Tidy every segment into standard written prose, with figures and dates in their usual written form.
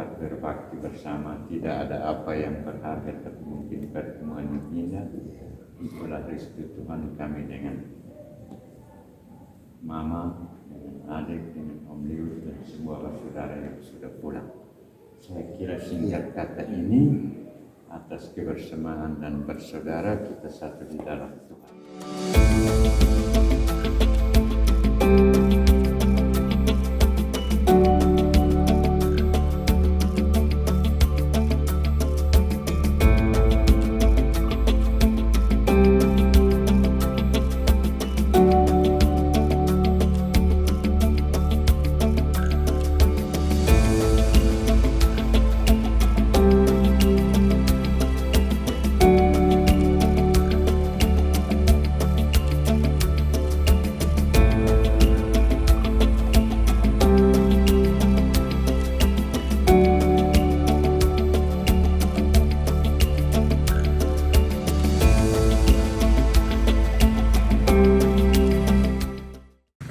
sempat berbakti bersama. Tidak ada apa yang berharga, tapi mungkin pertemuan yang indah. Itulah restu Tuhan kami dengan Mama, dengan adik, dengan Om Liu, dan semua saudara yang sudah pulang. Saya kira singkat kata ini, atas kebersamaan dan bersaudara kita satu di dalam Tuhan.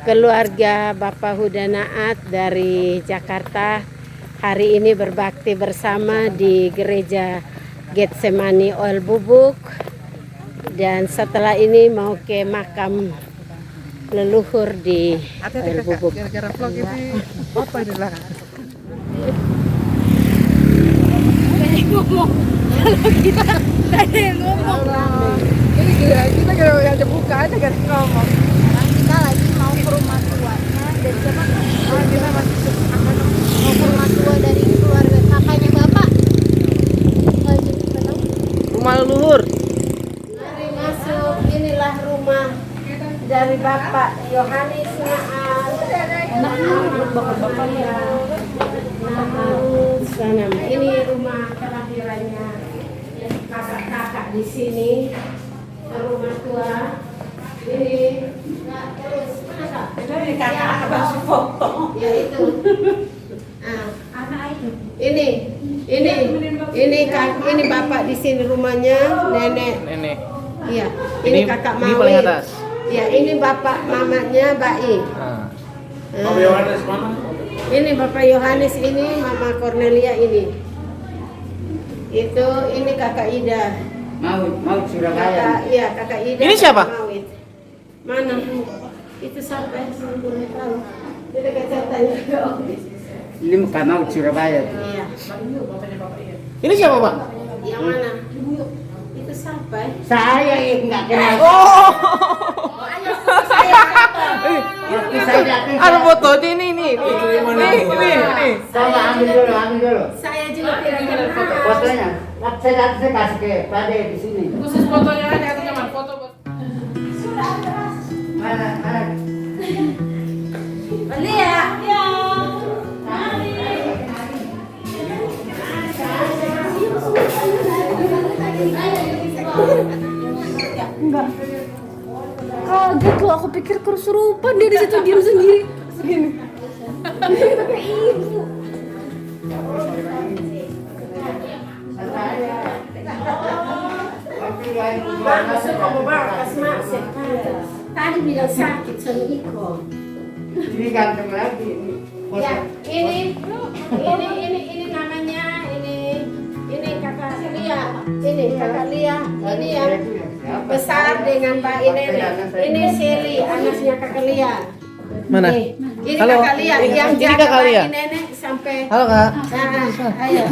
Keluarga Bapak Huda Naat dari Jakarta hari ini berbakti bersama di gereja Getsemani Oil Bubuk, dan setelah ini mau ke makam leluhur di Oil Bubuk. Gara-gara vlog ini apa ini lah? Ngomong kalau kita tadi ngomong. Ini kita gak ada buka aja kan ngomong. Sekarang kita lagi mau ke rumah tuanya dari siapa? Kita masih Mau ke rumah tua dari keluarga kakaknya bapak. rumah leluhur. Mari masuk, inilah rumah dari Bapak Yohanes Naat. Ini rumah kelahirannya kakak-kakak di sini, rumah tua. Ini terus mana kak? Ini kakak masih foto. Ya itu. Anak itu. Ini bapak di sini rumahnya, nenek. Iya, ini kakak Ini Mawi. paling atas. Ya, ini bapak mamanya Bai. Bapak Yohanes mana? Ini Bapak Yohanes, ini Mama Cornelia ini. Ini Kakak Ida. Mau Surabaya. Kakak Ida. Ini siapa? Mawit. Mana? Itu siapa yang saya boleh tahu? Kita tanya ke Om. Ini bukan mau Surabaya. Iya. Ini siapa, Pak? Yang mana? Itu siapa? Saya yang nggak kenal. Saya datang. Ada foto ini. Ini. Coba ambil dulu. Saya juga tidak kenal. Fotonya. Saya datang, saya kasih ke Pade di sini. Khusus fotonya aja atau cuma foto? Mana? Lia. Enggak. Kaget loh, aku pikir kesurupan dia di situ diam sendiri. Segini. Pakai ibu. Masuk kamu bakas masuk. Tadi bilang sakit sama Iko. Ini ganteng lagi. Ya, ini namanya ini kakak Lia. Ini kakak Lia. Ini yang besar dengan Mbak Nenek. Ini Seli, anaknya kakak Lia. Mana? Ini Halo. kakak Lia yang Ini jaga kakak Lia. Mbak Nenek sampai. Halo, Kak. Nah, ayo.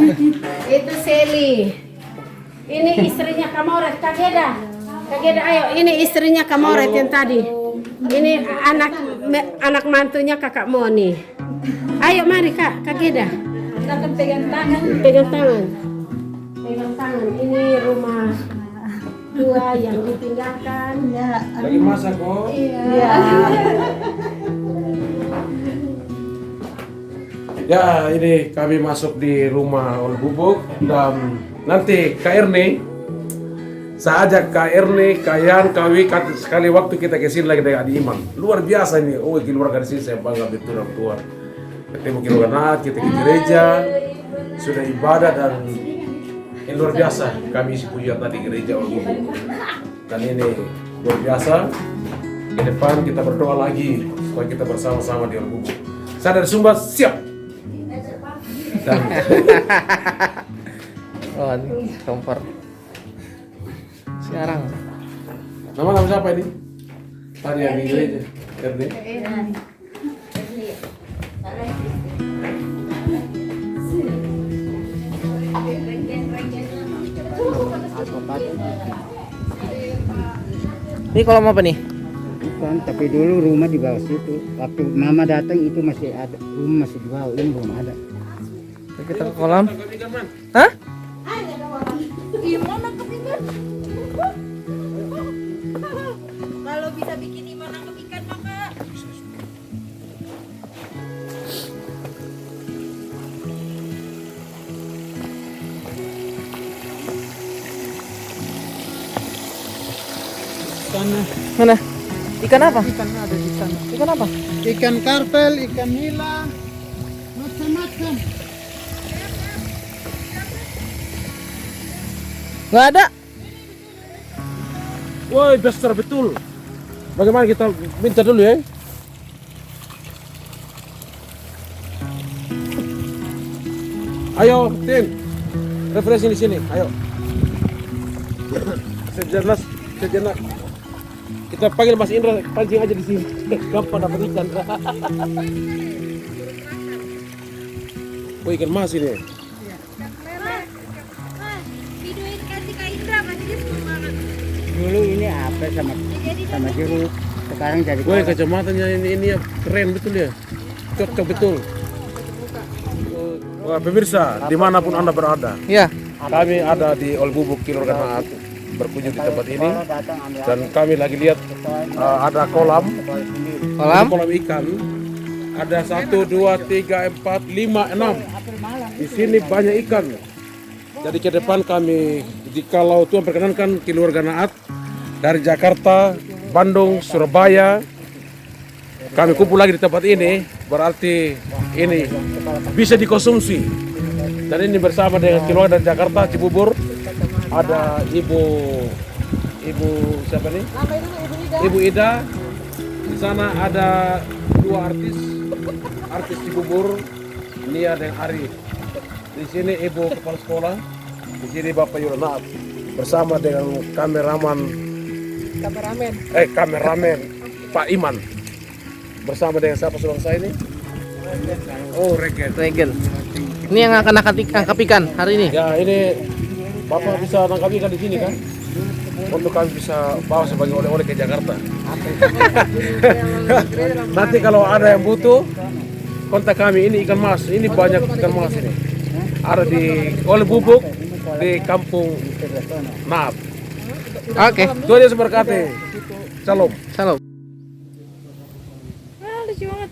Itu Seli. Ini istrinya Kamoret, Kak Geda. Kak Geda, ayo. Ini istrinya Kamoret yang tadi. Ini anak mantunya Kakak Moni. Ayo mari Kak Geda. Kita akan pegang tangan. Pegang tangan. Pegang tangan. Ini rumah tua yang ditinggalkan. Ya. Lagi masak kok. Iya. Ya, ini kami masuk di rumah Oil Bubuk dan nanti Kak Erni, saya ajak Kak Erni, Kak Yan, Kak Wi, sekali waktu kita kesini lagi dengan Adi Iman. Luar biasa ini, keluarga di sini saya bangga betul orang tua. Ketemu keluarga Naat, kita ke gereja, sudah ibadah dan ini luar biasa. Kami isi pujian tadi gereja Oil Bubuk. Dan ini luar biasa. Ke depan kita berdoa lagi supaya kita bersama-sama di Oil Bubuk. Saya dari Sumba siap. Oh, ini kompor. Sekarang. Nama siapa ini? Tadi yang di gereja. RD. Ini kolam apa nih? Bukan, tapi dulu rumah di bawah situ. Waktu mama datang itu masih ada, rumah masih di bawah, ini belum ada. Kita ke kolam. Hah? Gimana kepikan? Kalau bisa bikin Iman nangkep ikan maka Mana? Ikan apa? Ikan ada di sana. Ikan apa? Ikan karpel, ikan nila, macam-macam. Nggak ada. Woi, besar betul. Bagaimana kita minta dulu ya? Ayo, Tin. Refreshing di sini. Ayo. Sejenak. Kita panggil Mas Indra pancing aja di sini. Gampang dapat ikan. Oh, ikan mas ini. videoin kasih Kak Indra pasti dia suka banget. Dulu ini apa sama jeruk. Sekarang jadi Woi, kacamatanya ini ya keren betul ya. Cocok betul. Wah, pemirsa, dimanapun Anda berada, Ya. kami ada di Olbubuk Kilorganaat berkunjung di tempat ini dan kami lagi lihat ada kolam ikan. Ada 1, 2, 3, 4, 5, 6. Di sini banyak ikan. Jadi ke depan kami, jikalau Tuhan perkenankan, keluarga Naat dari Jakarta, Bandung, Surabaya, kami kumpul lagi di tempat ini, berarti ini bisa dikonsumsi. Dan ini bersama dengan keluarga dari Jakarta, Cibubur, ada ibu siapa nih? Ibu Ida. Di sana ada 2 artis Cibubur, Nia dan Ari. Di sini ibu kepala sekolah, di sini Bapak Yulana bersama dengan kameramen Pak Iman, bersama dengan siapa saudara saya ini? Oh, Regen. Ini yang akan angkat ikan hari ini. Ya, ini Bapak bisa tangkap ikan di sini kan? Untuk kami bisa bawa sebagai oleh-oleh ke Jakarta. Nanti kalau ada yang butuh, kontak kami. Ini ikan mas, ini banyak ikan mas ini. Ada di Olbubuk, di kampung Naat. Oke. Tuhan Yesus berkati. Shalom. Salam. Lucu banget.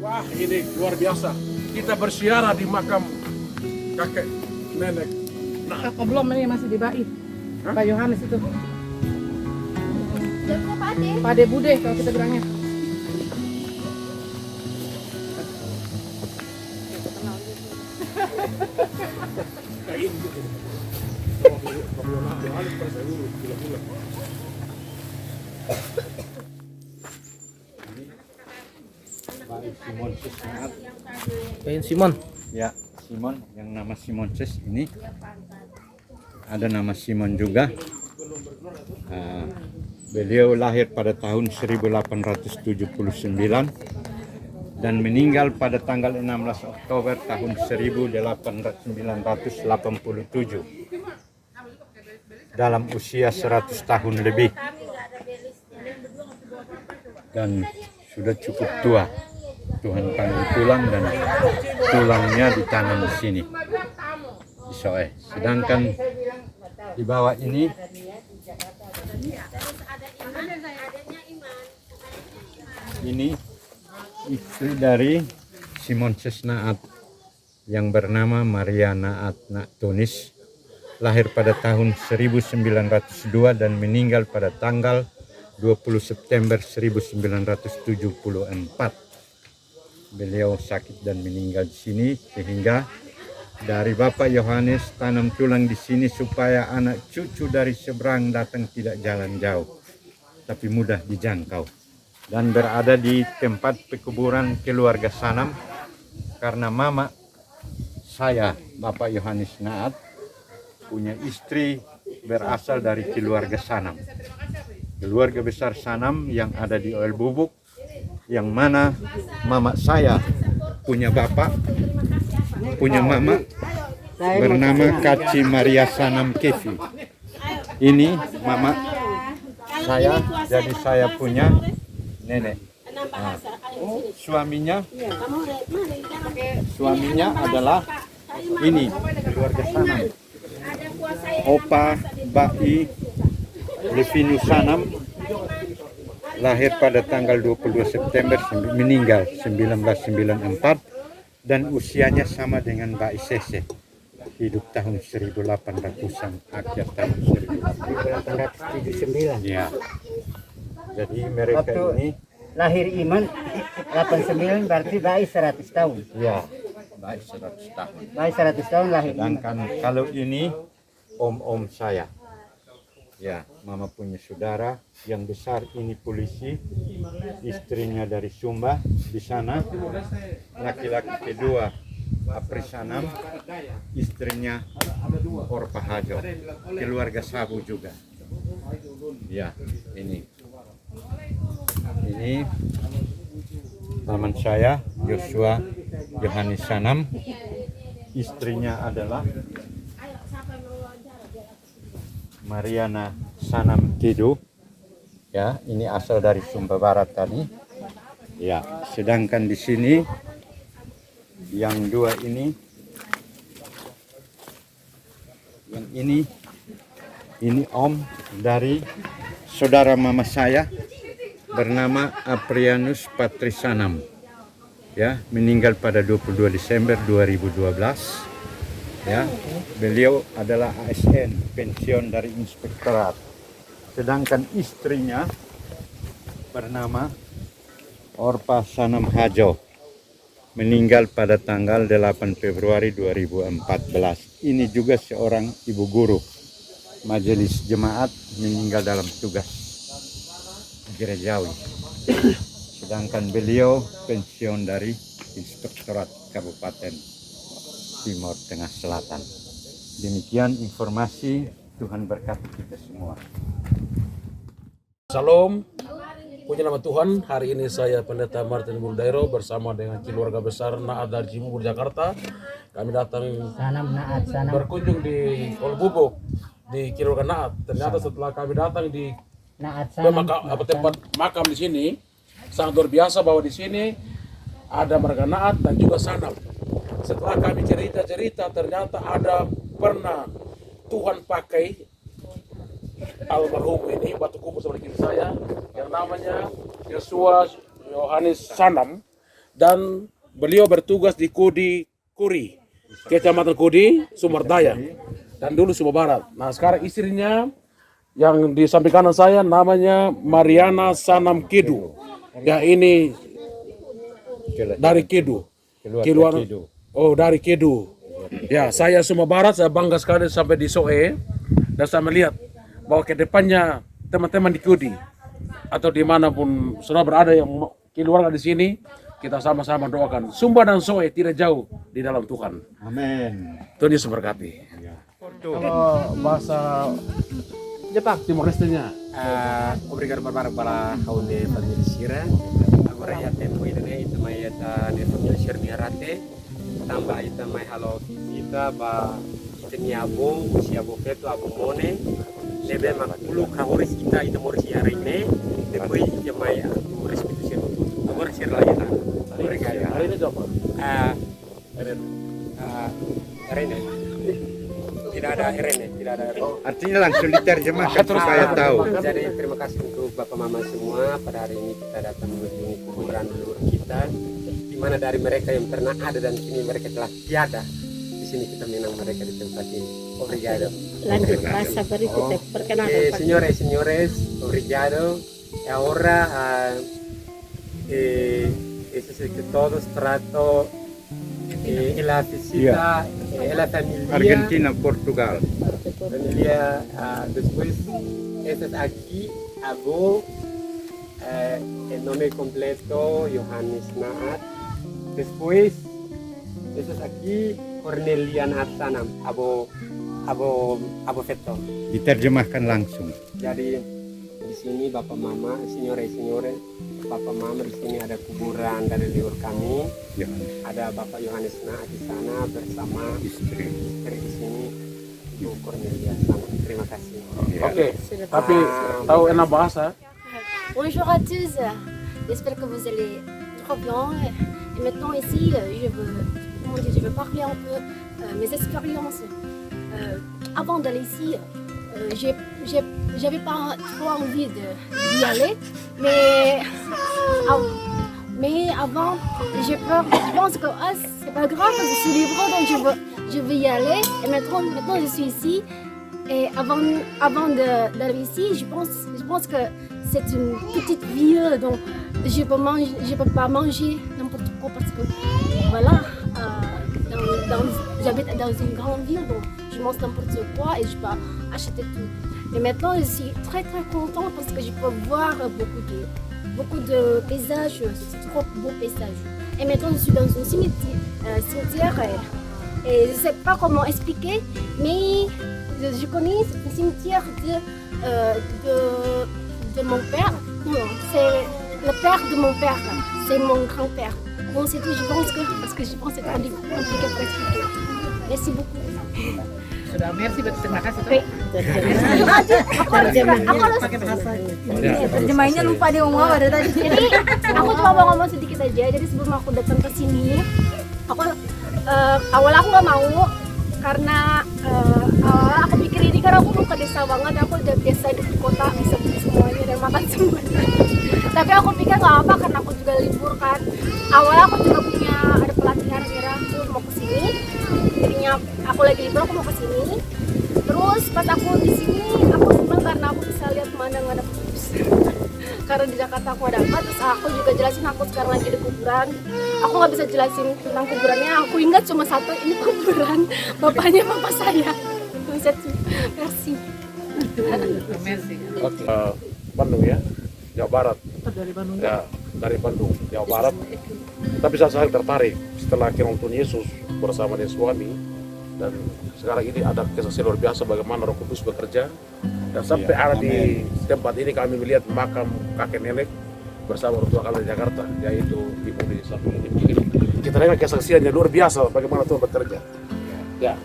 Wah, ini luar biasa. Kita bersiara di makam kakek nenek. Oh, belum, ini masih di Bait. Pak Yohanes itu. Jago Pade. Pade Bude kalau kita bilangnya. Pain Simon. Ya, Simon, yang nama Simon Ses ini ada nama Simon juga. Beliau lahir pada tahun 1879 dan meninggal pada tanggal 16 Oktober tahun 1987 dalam usia 100 tahun lebih dan sudah cukup tua. Tuhan panggil tulang dan tulangnya ditanam di sini di Soe. Sedangkan di bawah ini istri dari Simon Naat yang bernama Maria Naat Tunis, lahir pada tahun 1902 dan meninggal pada tanggal 20 September 1974. Beliau sakit dan meninggal di sini, sehingga dari Bapak Yohanes tanam tulang di sini supaya anak cucu dari seberang datang tidak jalan jauh, tapi mudah dijangkau. Dan berada di tempat pekuburan keluarga Sanam karena mama saya, Bapak Yohanes Naat, punya istri berasal dari keluarga Sanam. Keluarga besar Sanam yang ada di Oel Bubuk, yang mana mama saya punya bapak, punya mama bernama Kaci Maria Sanam Kevi. Ini mama saya, jadi saya punya nenek. Nah, suaminya adalah ini keluarga Sanam. Opa Bai Levinus Sanam lahir pada tanggal 22 September, meninggal 1994, dan usianya sama dengan Mbak Isese, hidup tahun 1800-an, akhir tahun 1879. ya. Jadi mereka Waktu ini lahir Iman 89 berarti Bai 100 tahun. ya baik 100 tahun. Bai 100 tahun lahir. Sedangkan kalau ini om saya, ya, mama punya saudara yang besar ini polisi, istrinya dari Sumba di sana, laki-laki kedua Apri Sanam, istrinya Orpa Hajo, keluarga Sabu juga. Ya, ini paman saya Joshua Yohanes Sanam, istrinya adalah Mariana Sanam Kidu, ya, ini asal dari Sumba Barat tadi, ya. Sedangkan di sini yang dua ini, yang ini om dari saudara mama saya bernama Aprianus Patrisanam, ya, meninggal pada 22 Desember 2012. Ya, beliau adalah ASN, pensiun dari inspektorat. Sedangkan istrinya bernama Orpa Sanam Hajo, meninggal pada tanggal 8 Februari 2014. Ini juga seorang ibu guru majelis jemaat, meninggal dalam tugas gerejawi. Sedangkan beliau pensiun dari inspektorat Kabupaten Timur Tengah Selatan. Demikian informasi, Tuhan berkati kita semua. Salam, puji nama Tuhan. Hari ini saya Pendeta Martin Buldairo bersama dengan keluarga besar Naat dari Cibubur, Jakarta. Kami datang Sanam Naat Sanam. berkunjung di Oel Bubuk di keluarga Naat. Ternyata setelah kami datang di Naat Sanam. tempat makam di sini, sangat luar biasa bahwa di sini ada marga Naat dan juga Sanam. Setelah kami cerita-cerita, ternyata ada pernah Tuhan pakai almarhum ini, batu kubur seperti ini saya, yang namanya Joshua Yohanes Sanam, dan beliau bertugas di Kuri, Kecamatan Kudi, Sumerdaya, dan dulu Sumba Barat. Nah, sekarang istrinya yang di samping kanan saya namanya Mariana Sanam Kidu. Ya, ini dari Kidu. Keluarga Kidu. Oh, dari Kedu. Ya, saya Sumba Barat, saya bangga sekali sampai di Soe, dan saya melihat bahwa ke depannya teman-teman di Kudi atau dimanapun saudara berada yang keluarga di sini, kita sama-sama doakan Sumba dan Soe tidak jauh di dalam Tuhan. Amin. Tuhan Yesus berkati. Kalau bahasa Jepang, Timor Leste-nya. Obrigado para haune família Sira. Agora ya tempo itu mai eta de família Sira Miarate. Tambah itu mai halo kita ba itu ni abo fetu abo mone. Lebe makulu kahoris kita itu moris ya rene. Depois ya mai respeito sir. Agora sir lagi ta. Obrigado. Hari ini apa? Rene. Tidak ada RN, tidak ada RN. Artinya langsung diterjemahkan supaya tahu. Jadi terima kasih untuk Bapak Mama semua. Pada hari ini kita datang mengunjungi kuburan leluhur kita, di mana dari mereka yang pernah ada dan kini mereka telah tiada. Di sini kita mengenang mereka di tempat ini. Obrigado. Lanjut bahasa baru kita perkenalkan. Signore e signores, obrigado. E ahora eso es que todos trato la visita la familia. Argentina, Portugal. Familia, después, este es aquí, Abo, el nombre completo, Johannes Naat. Después, este es aquí, Cornelian Atsanam, Abo Feto. Diterjemahkan langsung. Jadi, di sini Bapak Mama, signore, Bapak Mama, di sini ada kuburan dari leluhur kami. Ya, Ada Bapak Yohanes Naat di sana bersama istri di sini, Ibu Cornelia. Terima kasih. Oke, tapi tahu enak bahasa? Bonjour à tous, j'espère que vous allez trop bien. Et maintenant ici, je veux parler un peu mes expériences. Avant d'aller ici, j'avais pas trop envie d'y aller, mais avant, j'ai peur. Je pense que c'est pas grave, je suis libre, donc je veux y aller. Et maintenant je suis ici. Et avant d'aller ici, je pense que c'est une petite ville, donc je peux pas manger n'importe quoi parce que voilà, j'habite dans une grande ville, donc je mange n'importe quoi et je peux acheter tout. Mais maintenant, je suis très très contente parce que je peux voir beaucoup de paysages, c'est trop beau paysage. Et maintenant, je suis dans un cimetière et je sais pas comment expliquer, mais je connais ce cimetière de mon père. Non, c'est le père de mon père, c'est mon grand-père. Bon, c'est tout, je pense parce que je pense que c'est compliqué pour expliquer. Merci beaucoup. Sudah, merci, terima kasih. Terjemahinnya lupa dia ngomong apa dari tadi. Jadi aku cuma mau ngomong sedikit aja. Jadi sebelum aku datang ke sini, awal aku nggak mau karena aku pikir ini karena aku mau ke desa banget. Aku udah biasa di kota, bisa beli semuanya dan makan semuanya. Tapi aku pikir nggak apa karena aku juga libur kan. Awal aku juga punya ada pelatihan akhirnya aku mau ke sini. Jadinya aku lagi libur aku mau ke sini. Terus pas aku di sini aku senang karena aku bisa lihat pemandangan ada bagus. Karena di Jakarta aku ada apa, terus aku juga jelasin aku sekarang lagi di kuburan. Aku nggak bisa jelasin tentang kuburannya. Aku ingat cuma satu, ini kuburan bapaknya bapak saya. Merci. Oke. Bandung ya, Jawa Barat. Dari Bandung. Ya, dari Bandung, Jawa Barat. Tapi saya sangat tertarik setelah kirang Tuhan Yesus bersama dengan suami, dan sekarang ini ada kesaksian luar biasa bagaimana Roh Kudus bekerja, dan sampai ada di tempat ini kami melihat makam kakek nenek bersama orang tua kami di Jakarta, yaitu Ibu di samping ini. Kita lihat kesaksiannya luar biasa bagaimana Tuhan bekerja. Ya.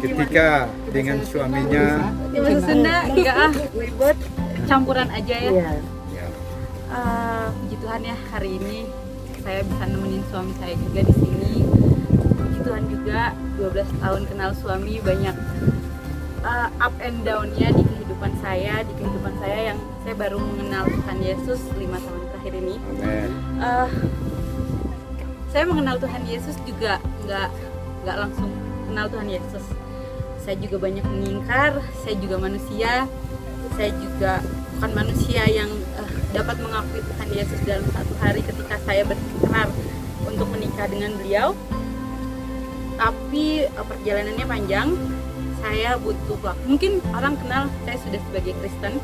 ketika dengan suaminya Di bahasa Sunda enggak ribet, campuran aja ya. Puji Tuhan ya, hari ini saya bisa nemenin suami saya juga di sini. Puji Tuhan juga 12 tahun kenal suami, banyak up and down-nya di kehidupan saya yang saya baru mengenal Tuhan Yesus 5 tahun terakhir ini. Saya mengenal Tuhan Yesus juga nggak langsung kenal Tuhan Yesus. Saya juga banyak mengingkar, saya juga manusia, saya juga bukan manusia yang dapat mengakui Tuhan Yesus dalam satu hari ketika saya berikrar untuk menikah dengan beliau. Tapi perjalanannya panjang, saya butuh waktu. Mungkin orang kenal saya sudah sebagai Kristen,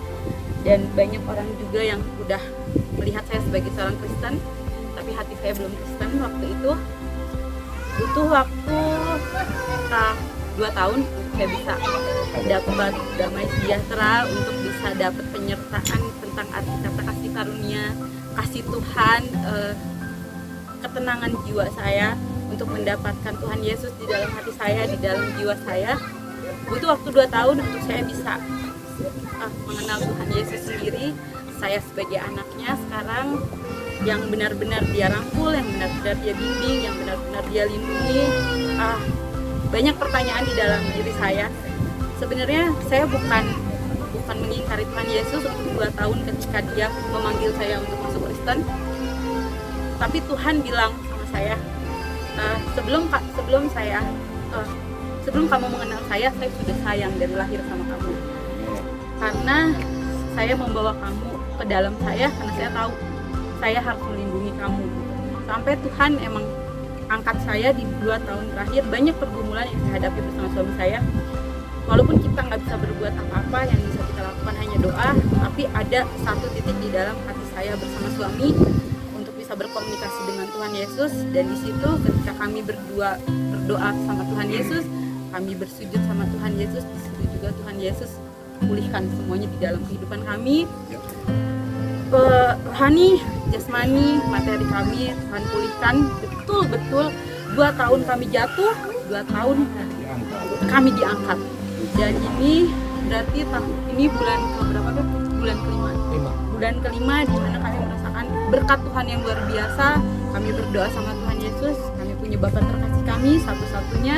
dan banyak orang juga yang udah melihat saya sebagai seorang Kristen, tapi hati saya belum Kristen waktu itu. Butuh waktu 2 tahun untuk saya bisa dapat damai sejahtera, untuk bisa dapat penyertaan tentang arti kata kasih karunia, kasih Tuhan, ketenangan jiwa saya, untuk mendapatkan Tuhan Yesus di dalam hati saya, di dalam jiwa saya. Butuh waktu 2 tahun untuk saya bisa mengenal Tuhan Yesus sendiri, saya sebagai anaknya sekarang, yang benar-benar dia rangkul, yang benar-benar dia bimbing, yang benar-benar dia lindungi. banyak pertanyaan di dalam diri saya. Sebenarnya saya bukan mengingkari Tuhan Yesus untuk 2 tahun ketika dia memanggil saya untuk masuk Kristen. Tapi Tuhan bilang sama saya, sebelum kamu mengenal saya sudah sayang dari lahir sama kamu. Karena saya membawa kamu ke dalam saya karena saya tahu saya harus melindungi kamu. Sampai Tuhan emang angkat saya di 2 tahun terakhir. Banyak pergumulan yang saya hadapi bersama suami saya. Walaupun kita nggak bisa berbuat apa-apa, yang bisa kita lakukan hanya doa, tapi ada satu titik di dalam hati saya bersama suami untuk bisa berkomunikasi dengan Tuhan Yesus. Dan di situ ketika kami berdoa sama Tuhan Yesus, kami bersujud sama Tuhan Yesus, di situ juga Tuhan Yesus pulihkan semuanya di dalam kehidupan kami. Rohani, jasmani, materi kami Tuhan pulihkan betul-betul. 2 tahun kami jatuh, 2 tahun kami diangkat. Dan ini berarti tahun ini bulan keberapa tuh? Bulan kelima di mana kami merasakan berkat Tuhan yang luar biasa. Kami berdoa sama Tuhan Yesus. Kami punya Bapa terkasih kami satu-satunya.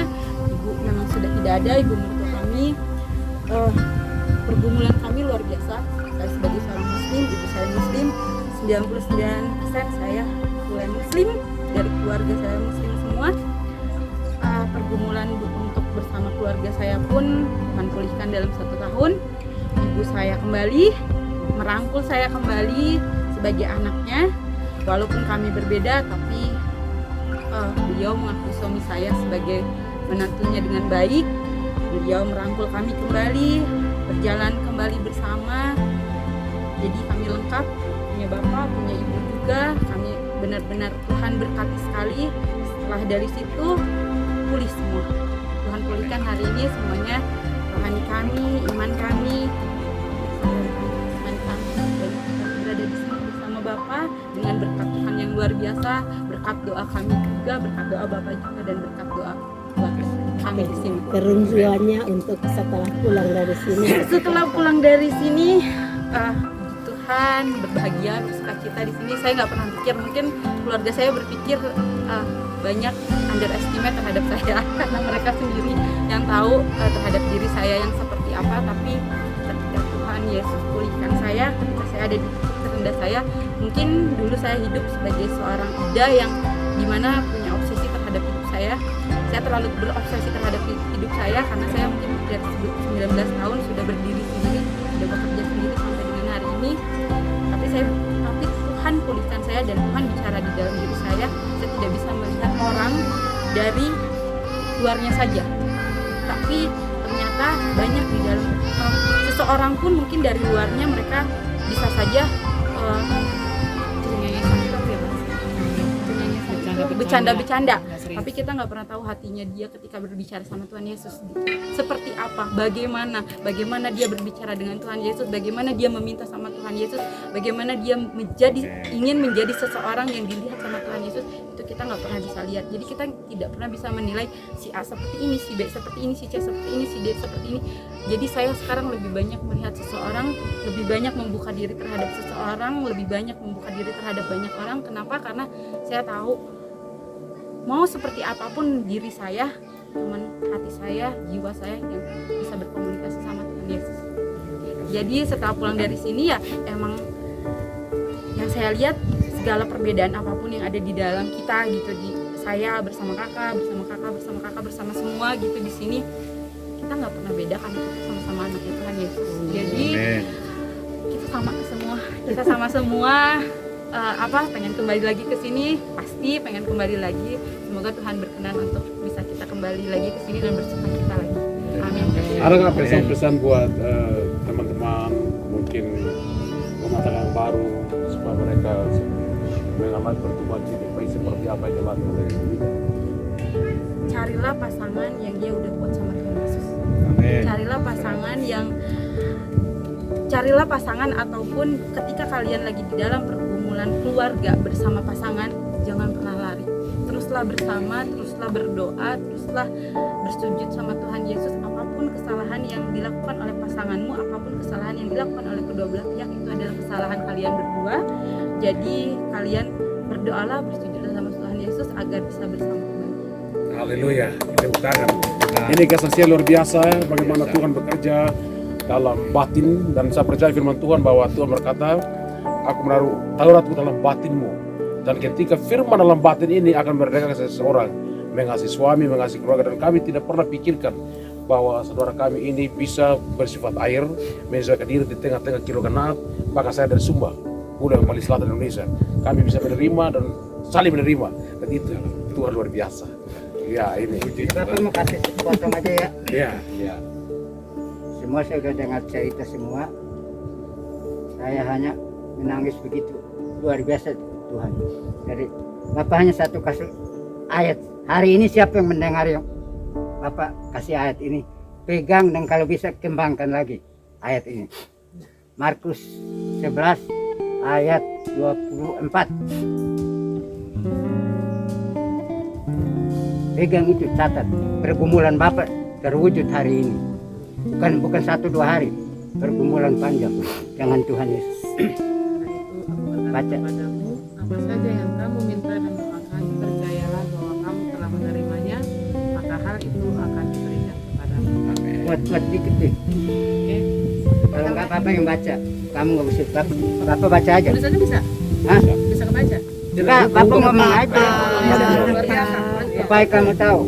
Ibu memang sudah tidak ada, ibu mertua kami. Pergumulan kami luar biasa. Saya sebagai seorang muslim, ibu saya muslim, 99% saya mulai muslim, dari keluarga saya muslim semua. Pergumulan untuk bersama keluarga saya pun Tuhan pulihkan dalam 1 tahun. Ibu saya kembali merangkul saya kembali sebagai anaknya, walaupun kami berbeda, tapi beliau mengakui suami saya sebagai menantunya dengan baik. Beliau merangkul kami kembali, berjalan kembali bersama. Jadi kami lengkap, punya bapak, punya ibu juga. Kami benar-benar Tuhan berkati sekali. Setelah dari situ pulih semua. Tuhan pulihkan hari ini semuanya, rohani kami, iman kami, dan berada di sini bersama Bapa dengan berkat Tuhan yang luar biasa, berkat doa kami juga, berkat doa Bapak juga, dan berkat doa kami di sini. Kerinduannya untuk setelah pulang dari sini. Setelah pulang dari sini, Tuhan berbahagia, bersukacita di sini. Saya nggak pernah pikir, mungkin keluarga saya berpikir banyak underestimate terhadap saya karena mereka sendiri yang tahu terhadap diri saya yang seperti apa. Tapi ketika Tuhan Yesus pulihkan saya, ketika saya ada di titik terendah saya, mungkin dulu saya hidup sebagai seorang Ida yang dimana punya obsesi terhadap hidup saya. Saya terlalu berobsesi terhadap hidup saya karena saya mungkin dari 19 tahun sudah berdiri sendiri, sudah bekerja sendiri sampai dengan hari ini. Tapi Tuhan pulihkan saya dan Tuhan bicara di dalam diri saya. Saya tidak bisa melihat orang dari luarnya saja, tapi ternyata banyak di dalam seseorang pun mungkin dari luarnya mereka bisa saja bercanda-bercanda, tapi kita nggak pernah tahu hatinya dia ketika berbicara sama Tuhan Yesus seperti apa, bagaimana dia berbicara dengan Tuhan Yesus, bagaimana dia meminta sama Tuhan Yesus, bagaimana dia ingin menjadi seseorang yang dilihat sama Tuhan Yesus. Itu kita nggak pernah bisa lihat. Jadi kita tidak pernah bisa menilai si A seperti ini, si B seperti ini, si C seperti ini, si D seperti ini. Jadi saya sekarang lebih banyak melihat seseorang, lebih banyak membuka diri terhadap seseorang, lebih banyak membuka diri terhadap banyak orang. Kenapa? Karena saya tahu mau seperti apapun diri saya, cuman hati saya, jiwa saya yang bisa berkomunikasi sama Tuhan Yesus. Jadi setelah pulang dari sini ya emang yang saya lihat segala perbedaan apapun yang ada di dalam kita gitu, di saya bersama kakak, bersama semua gitu di sini, kita nggak pernah beda kan, kita sama-sama anaknya Tuhan Yesus. Jadi kita sama semua pengen kembali lagi ke sini, pasti pengen kembali lagi. Semoga Tuhan berkenan untuk bisa kita kembali lagi ke sini dan bersukacita lagi. Amin. Ada nggak pesan-pesan buat teman-teman mungkin rumah tangga yang baru supaya mereka mengalami pertumbuhan hidup baik seperti apa yang dilakukan oleh ini? Carilah pasangan yang dia udah buat sama Tuhan Yesus. Amin. Carilah pasangan ataupun ketika kalian lagi di dalam pergumulan keluarga bersama pasangan, jangan pernah lari. Teruslah bersama, teruslah berdoa, teruslah bersujud sama Tuhan Yesus. Apapun kesalahan yang dilakukan oleh pasanganmu, apapun kesalahan yang dilakukan oleh kedua belah pihak, itu adalah kesalahan kalian berdua. Jadi kalian berdoalah, bersujudlah sama Tuhan Yesus agar bisa bersama kembali. Haleluya. Tepuk tangan. Ini kesaksian luar biasa bagaimana Tuhan bekerja dalam batin, dan saya percaya firman Tuhan bahwa Tuhan berkata, aku menaruh Tauratku dalam batinmu. Dan ketika firman dalam batin ini akan merdekakan seseorang, mengasihi suami, mengasihi keluarga, dan kami tidak pernah pikirkan bahwa saudara kami ini bisa bersifat air, menyesuaikan diri di tengah-tengah kilo genap. Maka saya dari Sumba, Pulau Bali Selatan Indonesia, kami bisa menerima dan saling menerima, dan itu Tuhan luar biasa. Ya ini. Bapak mau kasih sepotong aja ya. Ya. Ya. Semua saya sudah dengar cerita semua. Saya hanya menangis begitu luar biasa Tuhan. Jadi Bapak hanya satu kasih ayat. Hari ini siapa yang mendengar yang Bapak kasih ayat ini? Pegang dan kalau bisa kembangkan lagi ayat ini. Markus 11 ayat 24. Pegang itu, catat. Pergumulan Bapak terwujud hari ini. Bukan 1-2 hari. Pergumulan panjang. Jangan Tuhan Yesus. Baca. Padamu, apa saja yang kamu minta dan doakan, percayalah bahwa kamu telah menerimanya, maka hal itu akan diberikan kepadamu. Buat dikit deh. Oke. Kalau nggak Bapak yang baca, kamu nggak bisa. Bapak baca aja. Tulisannya bisa? Hah? Bisa kebaca? Enggak, Bapak ngomong aja. Luar biasa. Supaya kamu tahu.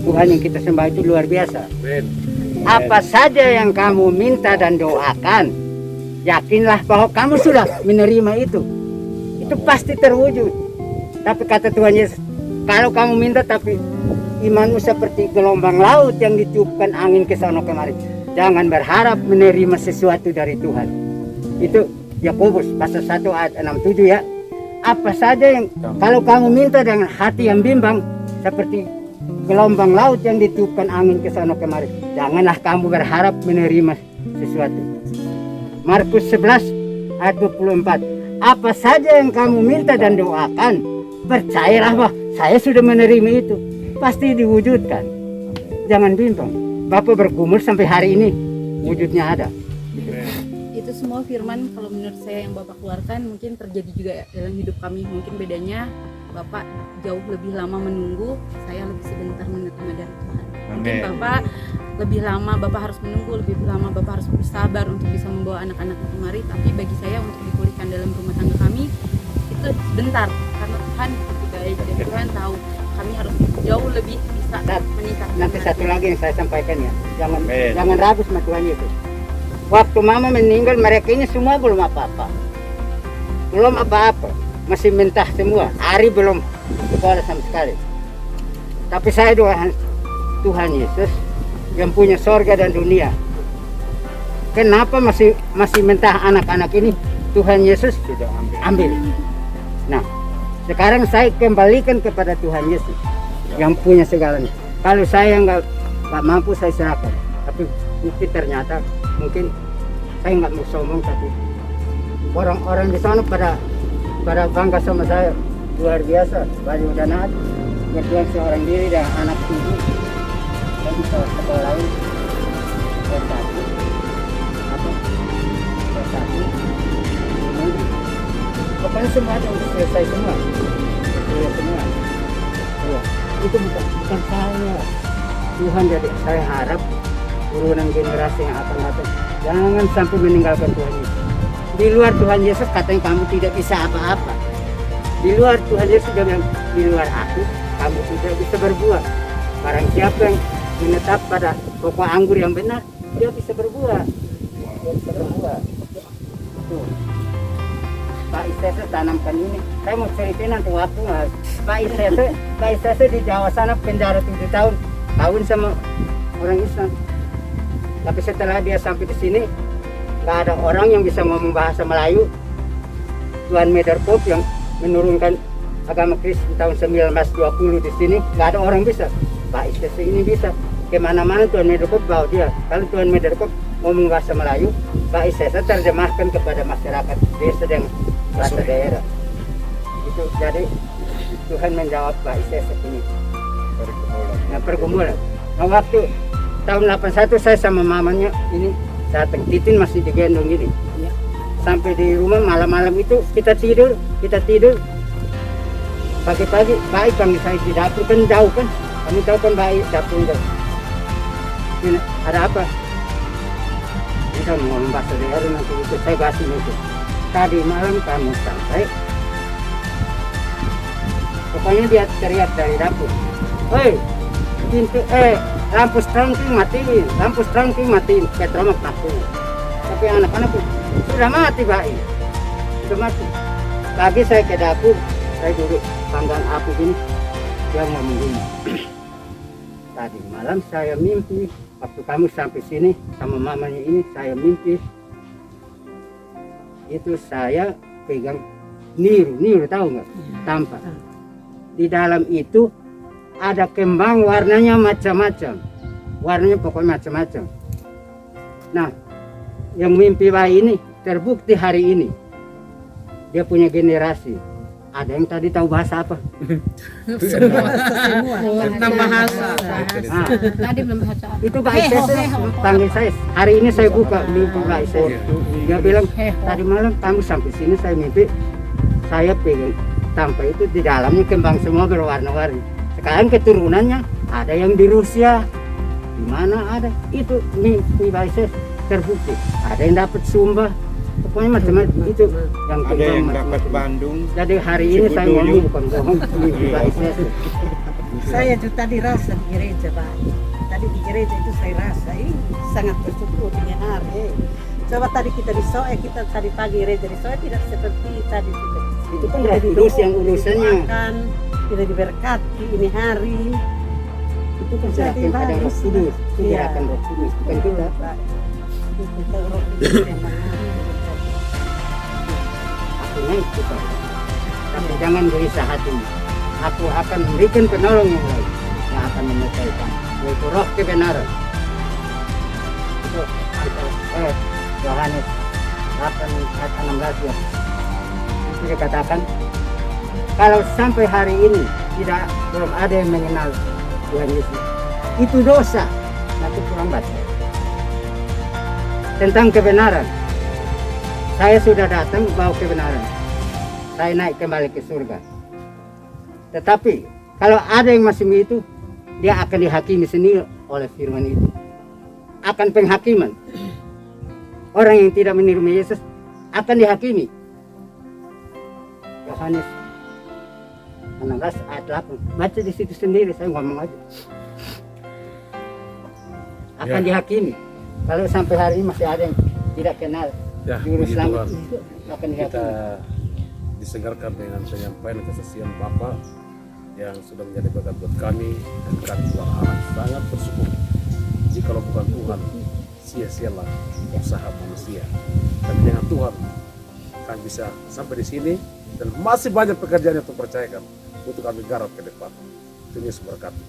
Tuhan yang kita sembah itu luar biasa. Apa saja yang kamu minta dan doakan, yakinlah bahwa kamu sudah menerima itu. Itu pasti terwujud. Tapi kata Tuhan Yesus, kalau kamu minta tapi imanmu seperti gelombang laut yang ditiupkan angin ke sana kemari, jangan berharap menerima sesuatu dari Tuhan. Itu Yakobus pasal 1 ayat 67 ya. Apa saja yang kalau kamu minta dengan hati yang bimbang seperti gelombang laut yang ditiupkan angin ke sana kemari, janganlah kamu berharap menerima sesuatu. Markus 11 ayat 24. Apa saja yang kamu minta dan doakan, percayalah bahwa saya sudah menerima itu, pasti diwujudkan. Jangan bimbang. Bapak bergumul sampai hari ini wujudnya ada. Itu semua firman kalau menurut saya yang Bapak keluarkan mungkin terjadi juga dalam hidup kami. Mungkin bedanya Bapak jauh lebih lama menunggu, saya lebih sebentar menerima dari Tuhan. Mungkin Bapak lebih lama, Bapak harus menunggu, lebih lama Bapak harus bersabar untuk bisa membawa anak-anak kemari. Tapi bagi saya untuk dipulihkan dalam rumah tangga kami itu sebentar, karena Tuhan itu baik dan Tuhan tahu kami harus jauh lebih bisa meningkatkan. Nanti satu lagi yang saya sampaikan ya, jangan ragu sama Tuhan itu. Waktu mama meninggal mereka ini semua belum apa-apa, masih mentah semua. Ari belum sekolah sama sekali. Tapi saya doa Tuhan Yesus yang punya sorga dan dunia, kenapa masih mentah anak-anak ini? Tuhan Yesus sudah ambil. Nah, sekarang saya kembalikan kepada Tuhan Yesus yang punya segalanya. Kalau saya nggak mampu saya serahkan. Tapi bukti ternyata mungkin saya nggak mau sombong, tapi orang-orang di sana pada bangga sama saya luar biasa. Baju dan anak berjuang seorang diri dan anak 7 dan sekolah lain bersatu pokoknya semua ada untuk selesai semua. Ya. Itu bukan saya. Tuhan, jadi saya harap turunan generasi yang akan datang jangan sampai meninggalkan Tuhan Yesus. Di luar Tuhan Yesus katanya kamu tidak bisa apa-apa. Di luar Tuhan Yesus sudah bilang, di luar aku kamu tidak bisa berbuat. Barang siapa yang menetap pada pokok anggur yang benar, dia bisa berbuat. Tuh. Pak Istese tanamkan ini. Saya mau ceritain nanti waktu mas. Pak Istese di Jawa sana penjara 7 tahun sama orang Islam. Tapi setelah dia sampai di sini, nggak ada orang yang bisa ngomong bahasa Melayu. Tuan Mederpop yang menurunkan agama Kristen tahun 1920 di sini, nggak ada orang bisa. Pak Istese ini bisa. Kemana-mana Tuan Mederpop bawa dia. Kalau Tuan Mederpop ngomong bahasa Melayu, Pak Istese terjemahkan kepada masyarakat desa dengan bahasa daerah. Itu jadi Tuhan menjawab Pak Istese ini. Pergumulan. Nah, waktu tahun 81 saya sama mamanya ini datang, Titin masih digendong gini. Ya. Sampai di rumah malam-malam itu kita tidur. Pagi-pagi Pak panggil saya di dapur, kan jauh kan. Kamu tahu kan baik dapur itu. Ini ada apa? Kita mau membahas dari nanti itu saya bahas itu. Tadi malam kamu sampai, pokoknya dia teriak dari dapur. Hei, pintu lampu strangking matiin, petromak mati. Tapi anak-anak sudah mati baik, sudah mati. Pagi saya ke dapur, saya duduk panggang api ini, dia ngomong gini. Tadi malam saya mimpi, waktu kamu sampai sini sama mamanya ini, saya mimpi. Itu saya pegang niru tahu nggak? Tampak. Di dalam itu ada kembang warnanya macam-macam. Warnanya pokoknya macam-macam. Nah, yang mimpi bayi ini terbukti hari ini. Dia punya generasi. Ada yang tadi tahu bahasa apa? Semua. Tentang bahasa. Nah, Tadi belum baca. itu Pak Ises panggil saya. Hari ini saya buka mimpi Pak Ises. Dia bilang, tadi malam kamu sampai sini saya mimpi. Saya pegang tanpa itu di dalamnya kembang semua berwarna-warni. Sekarang keturunannya ada yang di Rusia. Di mana ada? Itu mimpi Pak Ises terbukti. Ada yang dapat Sumba. Pokoknya macam-macam itu yang Ada yang dapat Bandung. Jadi hari ini saya ngomong bukan bohong, mimpi Pak Ises. Saya itu tadi rasa di gereja Pak. Tadi di gereja itu saya rasa ini sangat bersyukur dengan hari. Coba tadi kita di Soe, kita tadi pagi gereja di Soe tidak seperti tadi kita. Itu kan roh kudus yang urusannya. Kita diberkati ini hari. Itu kan gerakan ada roh kudus, itu gerakan roh kudus, bukan kita. Kita roh kudus yang mengatur. Akunya itu Pak. Tapi jangan gelisah hatimu. Aku akan memberikan penolong yang lain yang akan menyelesaikan, yaitu roh kebenaran. Itu Yohanes 8 ayat 16 ya. Itu dikatakan kalau sampai hari ini belum ada yang mengenal Tuhan Yesus, itu dosa. Nanti kurang baca tentang kebenaran. Saya sudah datang bawa kebenaran. Saya naik kembali ke surga. Tetapi kalau ada yang masih begitu, dia akan dihakimi sendiri oleh firman itu. Akan penghakiman. Orang yang tidak menerima Yesus akan dihakimi. Yohanes 16 ayat 8. Baca di situ sendiri, saya ngomong aja. Akan dihakimi. Kalau sampai hari ini masih ada yang tidak kenal Juru Selamat, akan dihakimi. Kita disegarkan dengan penyampaian kesaksian Bapak yang sudah menjadi berkat buat kami, dan kami Tuhan anak sangat bersyukur. Jikalau bukan Tuhan, sia-sialah usaha manusia. Dan dengan Tuhan kami bisa sampai di sini, dan masih banyak pekerjaan yang Tuhan percayakan untuk kami garap ke depan. Tuhan Yesus berkati.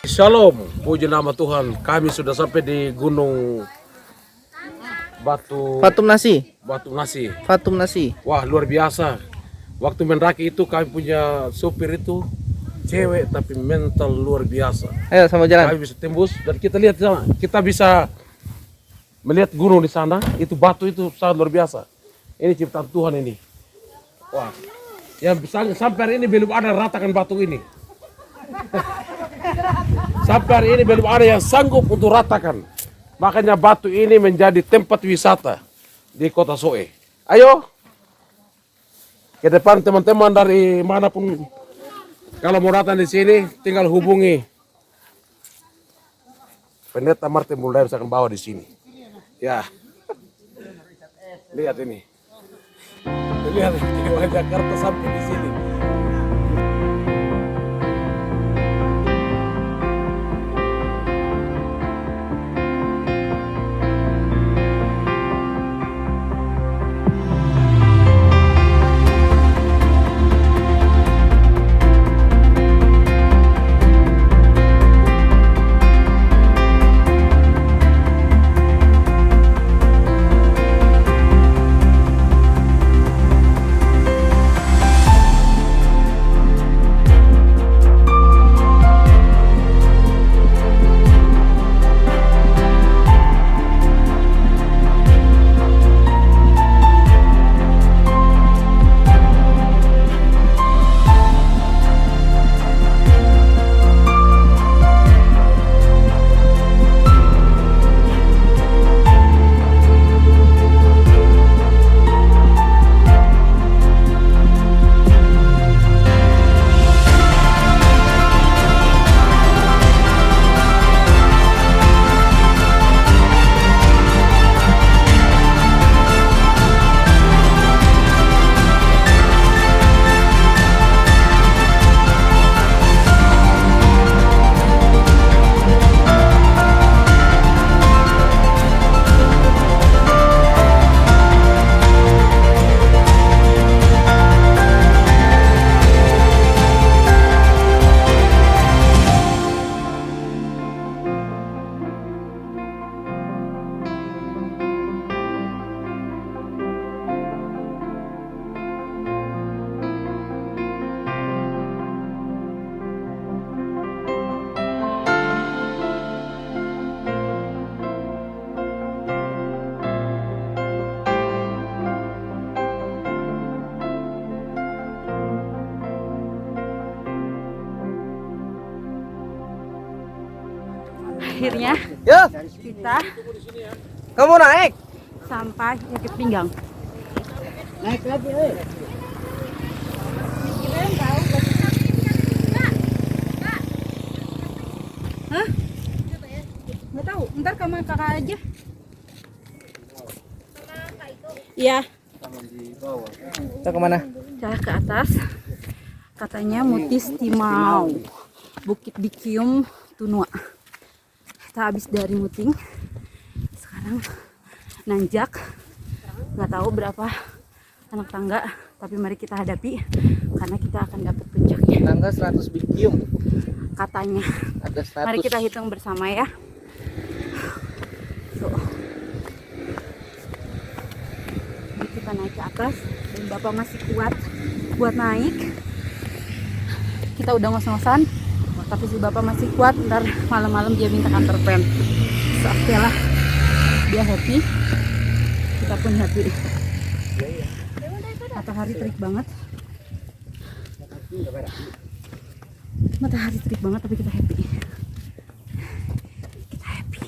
Shalom, puji nama Tuhan. Kami sudah sampai di Gunung Fatum Nasi. Batu Nasi. Wah, luar biasa. Waktu mendaki itu kami punya sopir itu cewek tapi mental luar biasa. Ayo sama jalan. Kami bisa tembus dan kita lihat di sana. Kita bisa melihat gunung di sana. Itu batu itu sangat luar biasa. Ini ciptaan Tuhan ini. Wah, yang sampai hari ini belum ada ratakan batu ini. Sampai hari ini belum ada yang sanggup untuk ratakan. Makanya batu ini menjadi tempat wisata di kota Soe. Ayo ke depan teman-teman dari manapun, kalau mau datang di sini tinggal hubungi Pendeta Martin Mulai, bisa akan bawa di sini. Ya, lihat ini, lihat dari Jakarta sampai di sini. Akhirnya Ya, kita kamu naik. sampai Bukit Pinggang. Naik lagi, eh. Hah? Nggak tahu. Ntar sama kakak aja. Iya. Kita kemana? Cara ke atas. Katanya Mutis Timau, Bukit Bikium Tunua. Kita habis dari Muting. Sekarang nanjak. Nggak tahu berapa anak tangga, tapi mari kita hadapi karena kita akan dapat puncaknya. Tangga 100 bikium. Katanya. Ada 100. Mari kita hitung bersama ya. Tuh. Jadi kita naik ke atas dan Bapak masih kuat buat naik. Kita udah ngos-ngosan, tapi si Bapak masih kuat. Ntar malam-malam dia minta kantor pen. So, oke lah, dia happy, kita pun happy. Matahari terik banget. Matahari terik banget, tapi kita happy. Kita happy.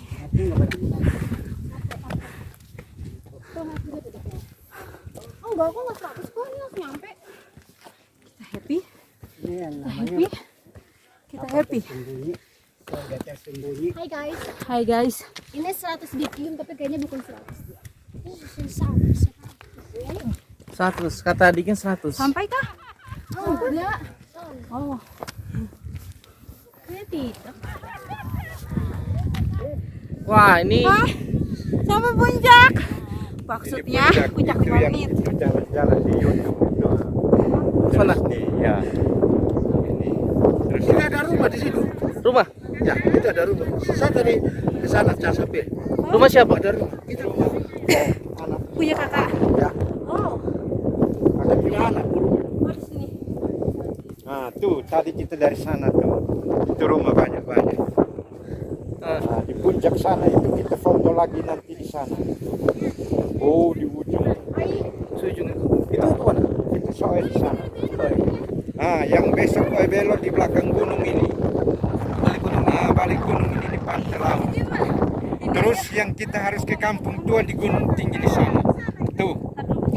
Oh enggak, aku nggak 100 kok, ini langsung nyampe. Kita happy. Ini yang Kita namanya happy. Kita happy. sembunyi. Surga sembunyi. Hai guys, Hai guys. ini 100 bikium tapi kayaknya bukan 100. Ini 100. Kata adiknya 100. Sampai kah? Oh enggak. Oh, Kritik. Wah, ini sampai puncak. Maksudnya puncak langit. Jalan-jalan di YouTube itu. mana? Nih ya. Ini. Terus Ini ada rumah di situ. Rumah. Ya, itu ada rumah. Saya tadi ke sana cas HP. Rumah siapa? Ada rumah. Itu rumah. Anak. Punya kakak. Ya. Oh. Ada punya anak. Oh di sini. Nah, tuh tadi kita dari sana tuh. Itu rumah banyak-banyak. Nah, di puncak sana itu kita foto lagi nanti di sana. Oh, di ujung. Sujung itu. Itu mana? Kita soal di sana. Nah, yang besok kau belok di belakang gunung ini. Balik gunung. Nah, balik gunung ini di pantai laut. Terus yang kita harus ke kampung tua di gunung tinggi di sana. Tuh,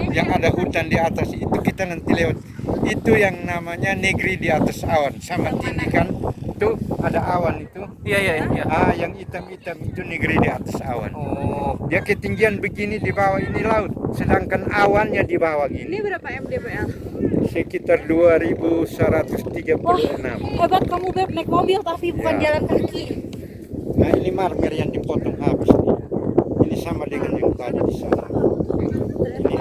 yang ada hutan di atas itu kita nanti lewat. Itu yang namanya negeri di atas awan. Sama tinggi kan? Tuh ada awan itu. Iya. Ah, yang hitam-hitam itu negeri di atas awan. Oh. Dia ketinggian begini di bawah ini laut. Sedangkan awannya di bawah Ini gini. berapa mdpl? Sekitar 2136. Hebat kamu Beb, naik mobil tapi bukan Ya. jalan kaki. Nah ini marmer yang dipotong habis nih. Ini sama dengan yang tadi di sana. Ini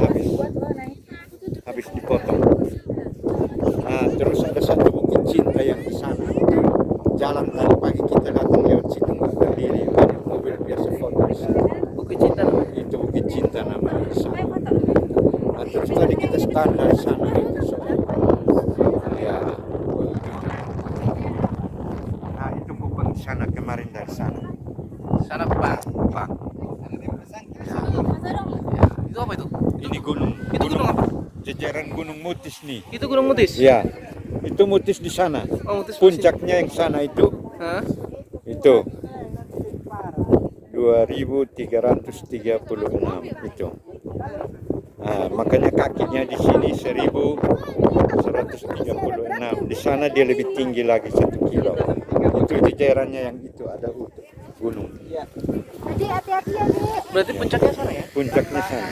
habis dipotong. Nah terus ada satu bukit cinta yang di sana. Jalan tadi pagi kita datang lewat situ nggak berdiri. Ada mobil biasa foto di sana. Bukit Cinta namanya. Itu bukit cinta namanya di sana. Nah terus tadi kita stand dari sana itu soalnya. Ya. Nah itu kupang di sana kemarin dari sana. Sana Bang. Bang. Itu apa itu? Ini gunung. Itu gunung apa? Jajaran Gunung Mutis nih. Itu Gunung Mutis. Ya. Itu Mutis di sana. Oh, Mutis. Puncaknya yang sana itu. Hah? Itu 2336 itu. Nah, makanya kakinya di sini 1136. Di sana dia lebih tinggi lagi 1 kilo. Itu jajarannya yang itu ada gunung. Jadi hati-hati ya, Dik. Berarti puncaknya sana ya? Puncaknya sana.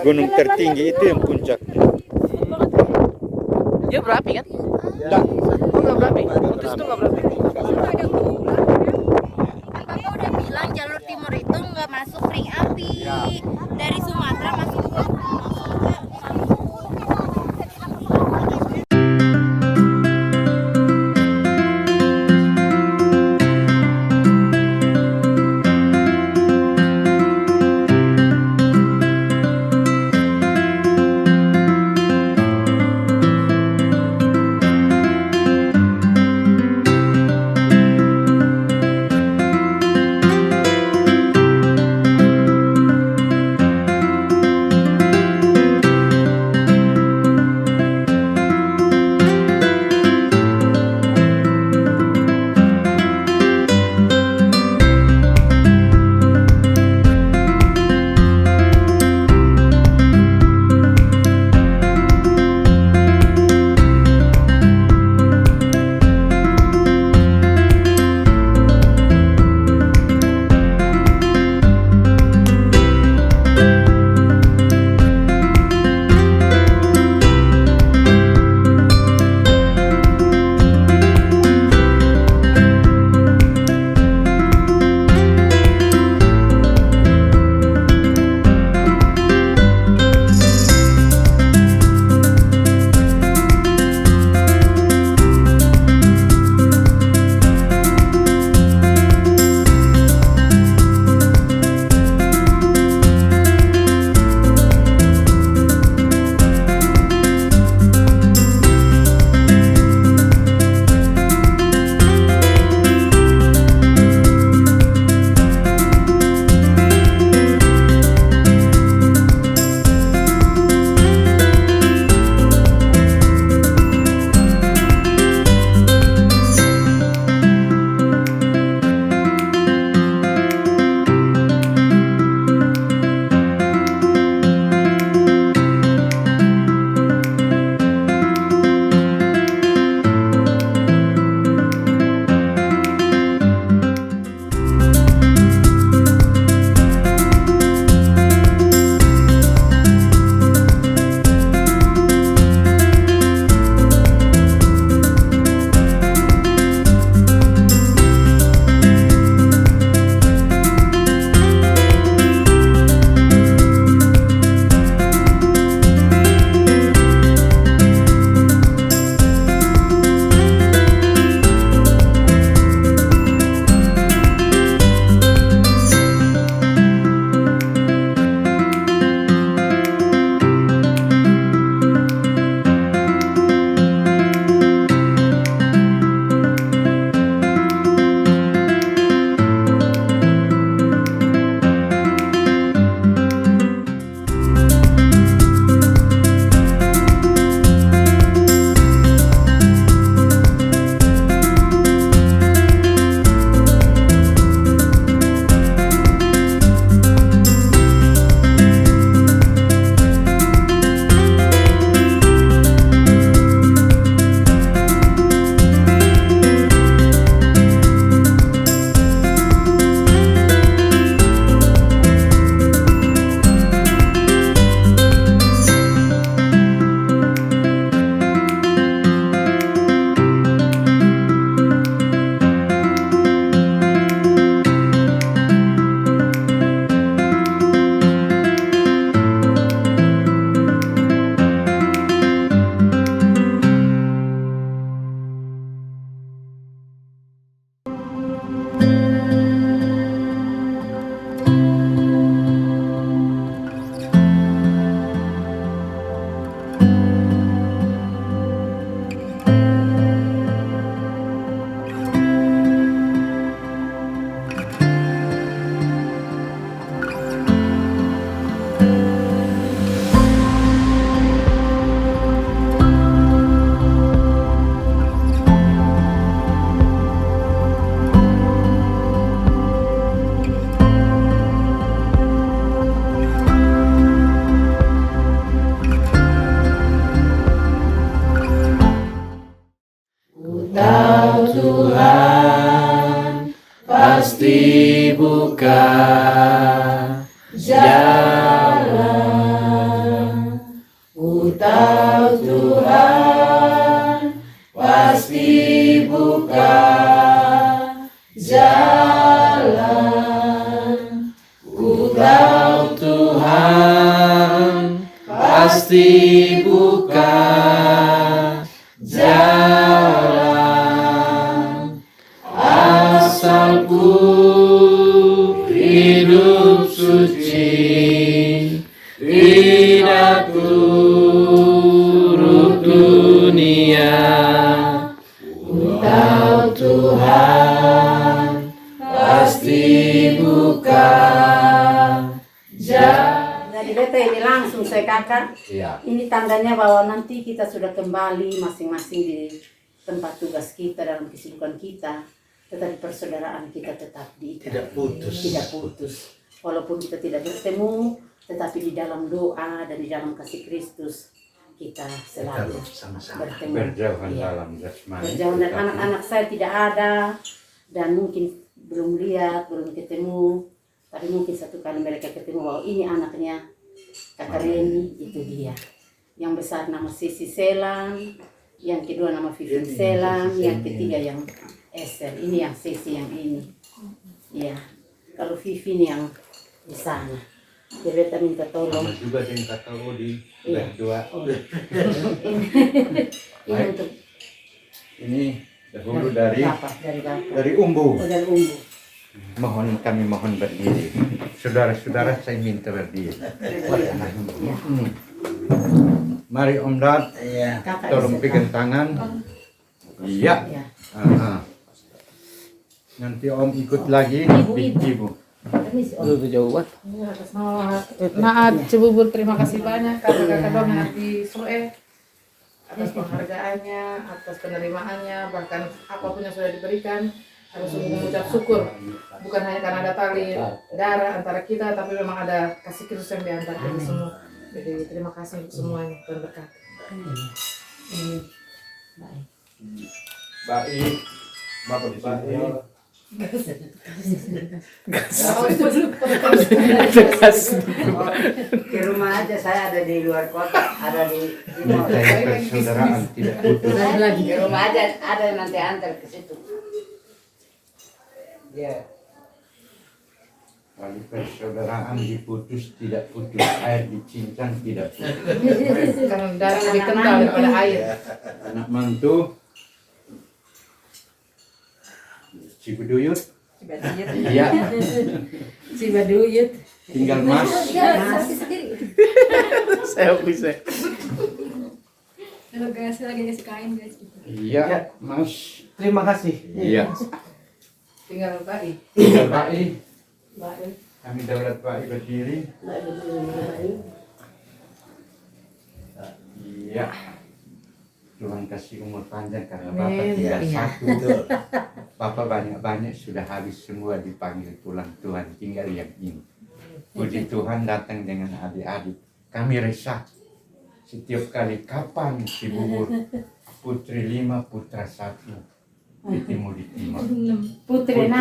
Gunung tertinggi itu yang puncaknya. Dia berapi kan? Enggak. Oh, nggak berapi. Mutis itu nggak berapi. Bapak udah bilang jalur timur itu nggak masuk ring api. Dari Sumatera masuk ke pasti buka jalan. Ku tahu Tuhan pasti buka jalan. Ku tahu Tuhan pasti buka jalan. Asal ku hidup suci, tidak turut dunia. Ku tahu Tuhan pasti buka jalan. Jadi beta ini langsung saya kakak. Iya. Ini tandanya bahwa nanti kita sudah kembali masing-masing di tempat tugas kita dalam kesibukan kita. Tetapi persaudaraan kita tetap Tidak putus. Tidak putus. Walaupun kita tidak bertemu, tetapi di dalam doa dan di dalam kasih Kristus kita selalu sama-sama bertemu. Berjauhan Iya. dalam jasmani. Berjauhan dan tetapi anak-anak saya tidak ada dan mungkin belum lihat, belum ketemu. Tapi mungkin satu kali mereka ketemu bahwa ini anaknya Kakak Reni, itu dia. Yang besar nama Sisi Selang, yang kedua nama Vivin Selang, yang ketiga yang Esther. Ini yang Sisi yang ini. Ya, kalau Vivin yang di sana. Jadi kita minta tolong. sama juga yang kata Udi Iya. berdua. Ini untuk Ini dahulu dari Bapak, dari Bapak. dari Umbu. Oh, dari Umbu. Kami mohon berdiri. Saudara-saudara saya minta berdiri. Mari Om Dad, Kakak tolong Esther. pegang tangan. Iya. Ya. Nanti Om ikut lagi. Ibu. Itu jauh banget. Atas nama Naat Cibubur, terima kasih banyak karena kakak dong yang di Soe atas penghargaannya, atas penerimaannya, bahkan apapun yang sudah diberikan. Harus sungguh mengucap syukur, bukan hanya karena ada tali darah antara kita, tapi memang ada kasih Kristus yang diantar kita semua. Jadi terima kasih untuk semuanya, Tuhan berkati. Baik. Bapak di sini. Ke rumah aja, saya ada di luar kota, ada di Timur. Persaudaraan tidak putus. Ke rumah aja, ada yang nanti antar ke situ. Ya. Kali persaudaraan diputus tidak putus, air dicincang tidak putus. Karena darah lebih kental daripada air. Anak mantu Cibuduyut. Iya. Cibaduyut. Tinggal Mas. Saya bisa. Kalau guys lagi ngasih kain guys. Iya, Mas. Terima kasih. Iya. Tinggal Bai. Tinggal Bai. Kami Daulat Bai berdiri. Iya. Tuhan kasih umur panjang karena Bapak tidak satu. Bapak banyak-banyak sudah habis semua dipanggil pulang Tuhan, tinggal yang ini. Puji Tuhan datang dengan adik-adik. Kami resah setiap kali kapan Cibubur putri 5 putra 1 ditemu di timur. Putri 6.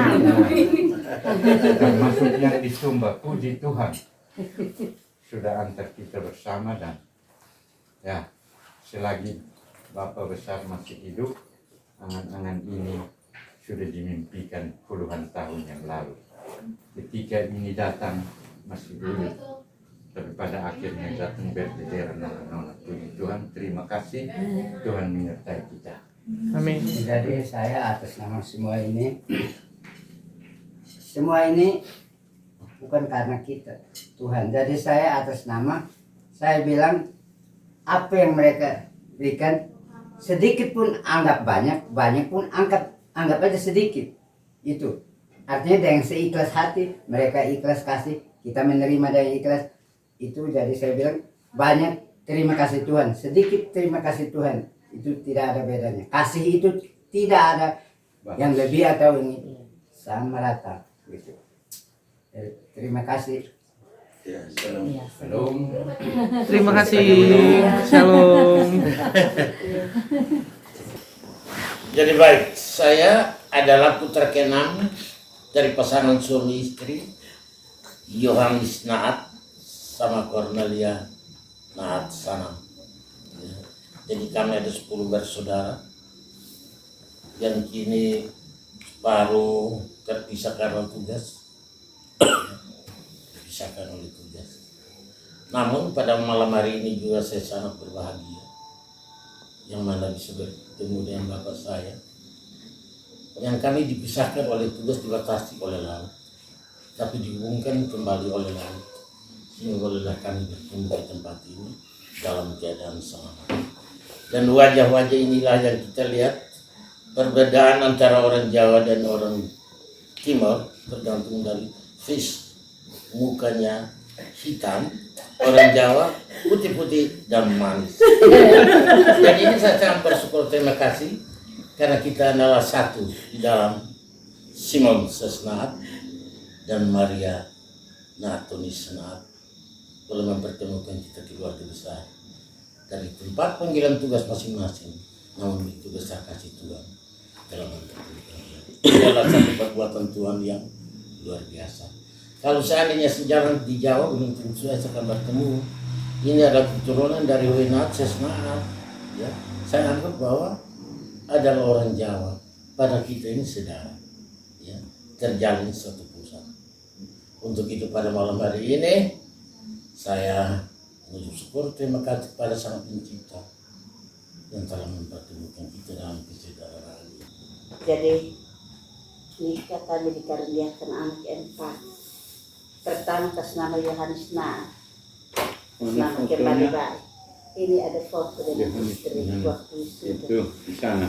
Termasuk yang di Sumba. Puji Tuhan sudah antar kita bersama dan ya selagi Bapak besar masih hidup, angan-angan ini sudah dimimpikan puluhan tahun yang lalu. Ketika ini datang masih dulu, tapi pada akhirnya datang berbendera nona-nona. Puji Tuhan, terima kasih. Tuhan menyertai kita. Amin. Jadi saya atas nama semua ini bukan karena kita, Tuhan. Jadi saya atas nama, saya bilang apa yang mereka berikan sedikit pun anggap banyak, banyak pun anggap aja sedikit. Itu artinya dengan seikhlas hati mereka ikhlas kasih, kita menerima dengan ikhlas. Itu jadi saya bilang banyak terima kasih Tuhan, sedikit terima kasih Tuhan. Itu tidak ada bedanya. Kasih itu tidak ada yang lebih atau yang itu, sama rata gitu. Terima kasih. Ya, shalom. Terima kasih. Shalom. Jadi baik, saya adalah putra ke-6 dari pasangan suami istri, Yohanes Naat sama Cornelia Naat Sanam. Ya. Jadi kami ada 10 bersaudara yang kini baru terpisah karena tugas, terpisahkan oleh tugas. Namun pada malam hari ini juga saya sangat berbahagia yang mana bisa bertemu dengan bapak saya yang kami dipisahkan oleh tugas, dibatasi oleh laut, tapi dihubungkan kembali oleh laut, sehingga bolehlah kami bertemu di tempat ini dalam keadaan selamat. Dan wajah-wajah inilah yang kita lihat, perbedaan antara orang Jawa dan orang Timur tergantung dari face, mukanya hitam, orang Jawa putih-putih dan manis. Dan ini saya sangat bersyukur, terima kasih karena kita adalah satu di dalam Simon Sesnaat dan Maria Natonis Senaat boleh mempertemukan kita keluarga besar dari tempat panggilan tugas masing-masing, namun itu besar kasih Tuhan dalam mempertemukan kita. Ini adalah satu perbuatan Tuhan yang luar biasa. Kalau seandainya sejarah di Jawa belum tentu saya akan bertemu. Ini adalah keturunan dari Wenat Sesnaat. Ya, saya anggap bahwa adalah orang Jawa. Pada kita ini saudara. Ya, terjalin satu pusat. Untuk itu pada malam hari ini saya mengucap syukur, terima kasih pada Sang Pencipta yang telah mempertemukan kita dalam kesaudaraan. Jadi nikah kami dikaruniakan anak 4. Pertama atas nama Yohanes Naat, nama kembali baik. Ini ada foto dengan istri waktu itu di sana.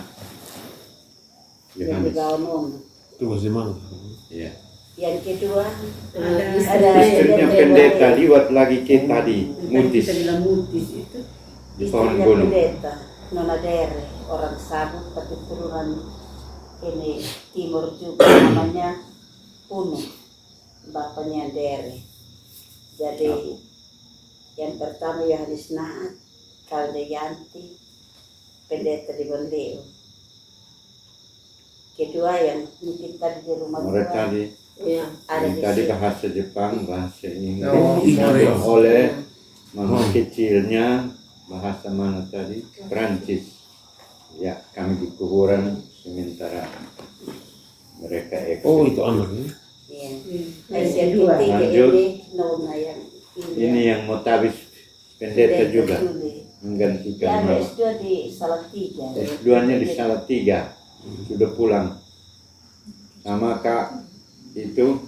Yang di gaun Itu masih mana? Iya. Yang kedua Ada istrinya pendeta liwat lagi ke tadi, Mutis. Di pohon gunung. Pendeta Nona Dere, orang Sabut tapi turunan ini timur juga, namanya Puno. Bapaknya Dere. Jadi yang pertama Yohanes Naat, Kaldeyanti, pendeta di Bonleo. Kedua yang mungkin tadi di rumah Mereka tua, tadi, ya, ada di tadi sini. bahasa Jepang, bahasa Inggris, Oh, oleh mama kecilnya bahasa mana tadi? Prancis. Ya, kami di kuburan sementara mereka eksis. Oh, itu anaknya. Iya. Yang ketiga Lanjut. ini Nona yang Ini yang Motabis pendeta juga menggantikan yang mama. S2 di Salatiga. S2-nya di Salatiga, sudah pulang. Sama Kak itu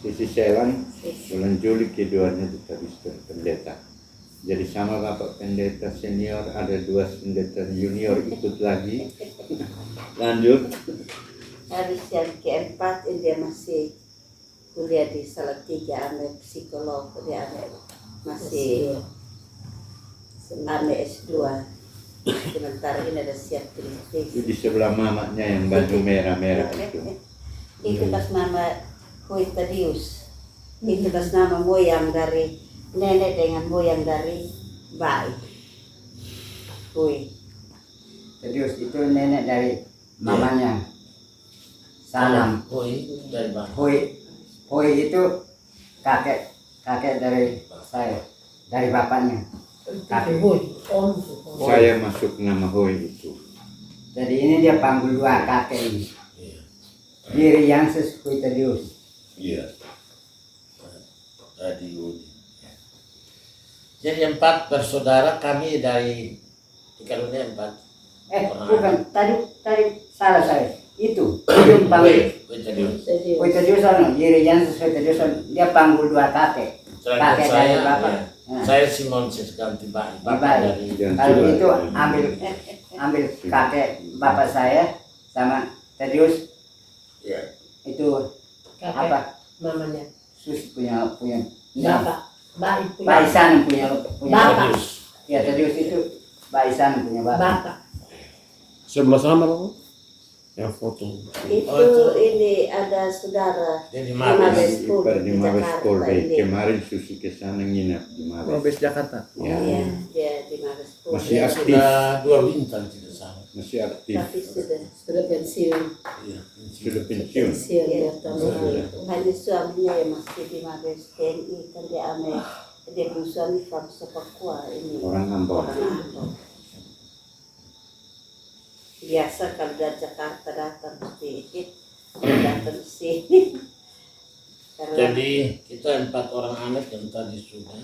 Sisi Selan, bulan Juli keduanya ditabiskan pendeta. Jadi sama Bapak pendeta senior, ada 2 pendeta junior ikut lagi. Lanjut. Habis yang keempat dia masih kuliah di Salatiga, ambil psikolog, dia masih ambil S2. Sementara ini ada siap kritis. Itu di sebelah mamanya yang baju merah-merah itu. Itu pas nama Hui Tadius. Itu pas nama moyang dari nenek dengan moyang dari bayi. Hui. Tadius itu nenek dari mamanya. Sanam. Hoi dari mana? Hoi itu kakek dari saya, dari bapaknya. Kakek. Saya masuk nama Hoi itu. Jadi ini dia panggil 2 kakek ini. Diri Yanses Hui Tadius. Iya. Tadius. Jadi 4 bersaudara kami dari dikarunia 4. Bukan, tadi salah saya. Itu panggil Hui Tadius. Hui Tadius, Diri Yanses Hui Tadius, dia panggil 2 kakek. Kakek dari bapak. Ya. Saya Simon Sesganti Baik. Bapak Dari kalau itu ambil kakek bapak saya sama Tadius. Ya. Itu Kakek apa? mamanya. Sus punya Bapak. Baisan punya Bapak. Ya Tadius itu Baisan punya bapak. Sebelah sana Bapak. Yang foto. Itu ini ada saudara Di Mabes Di Mabes Jakarta Polri. ini. Kemarin Susi ke sana nginep di Mabes. Mabes Jakarta. Ya. Iya, dia di Mabes Polri. Masih aktif. Sudah 2 bintang tidak salah. Masih aktif. Tapi sudah pensiun. Iya. Sudah pensiun. Pensiun ya teman. Hanya suaminya yang masih di Mabes TNI kan dia punya suami Famsa Papua ini. Orang Ambon. Biasa kalau dari Jakarta datang sedikit, datang ke sini. Jadi kita 4 orang anak yang tadi sudah.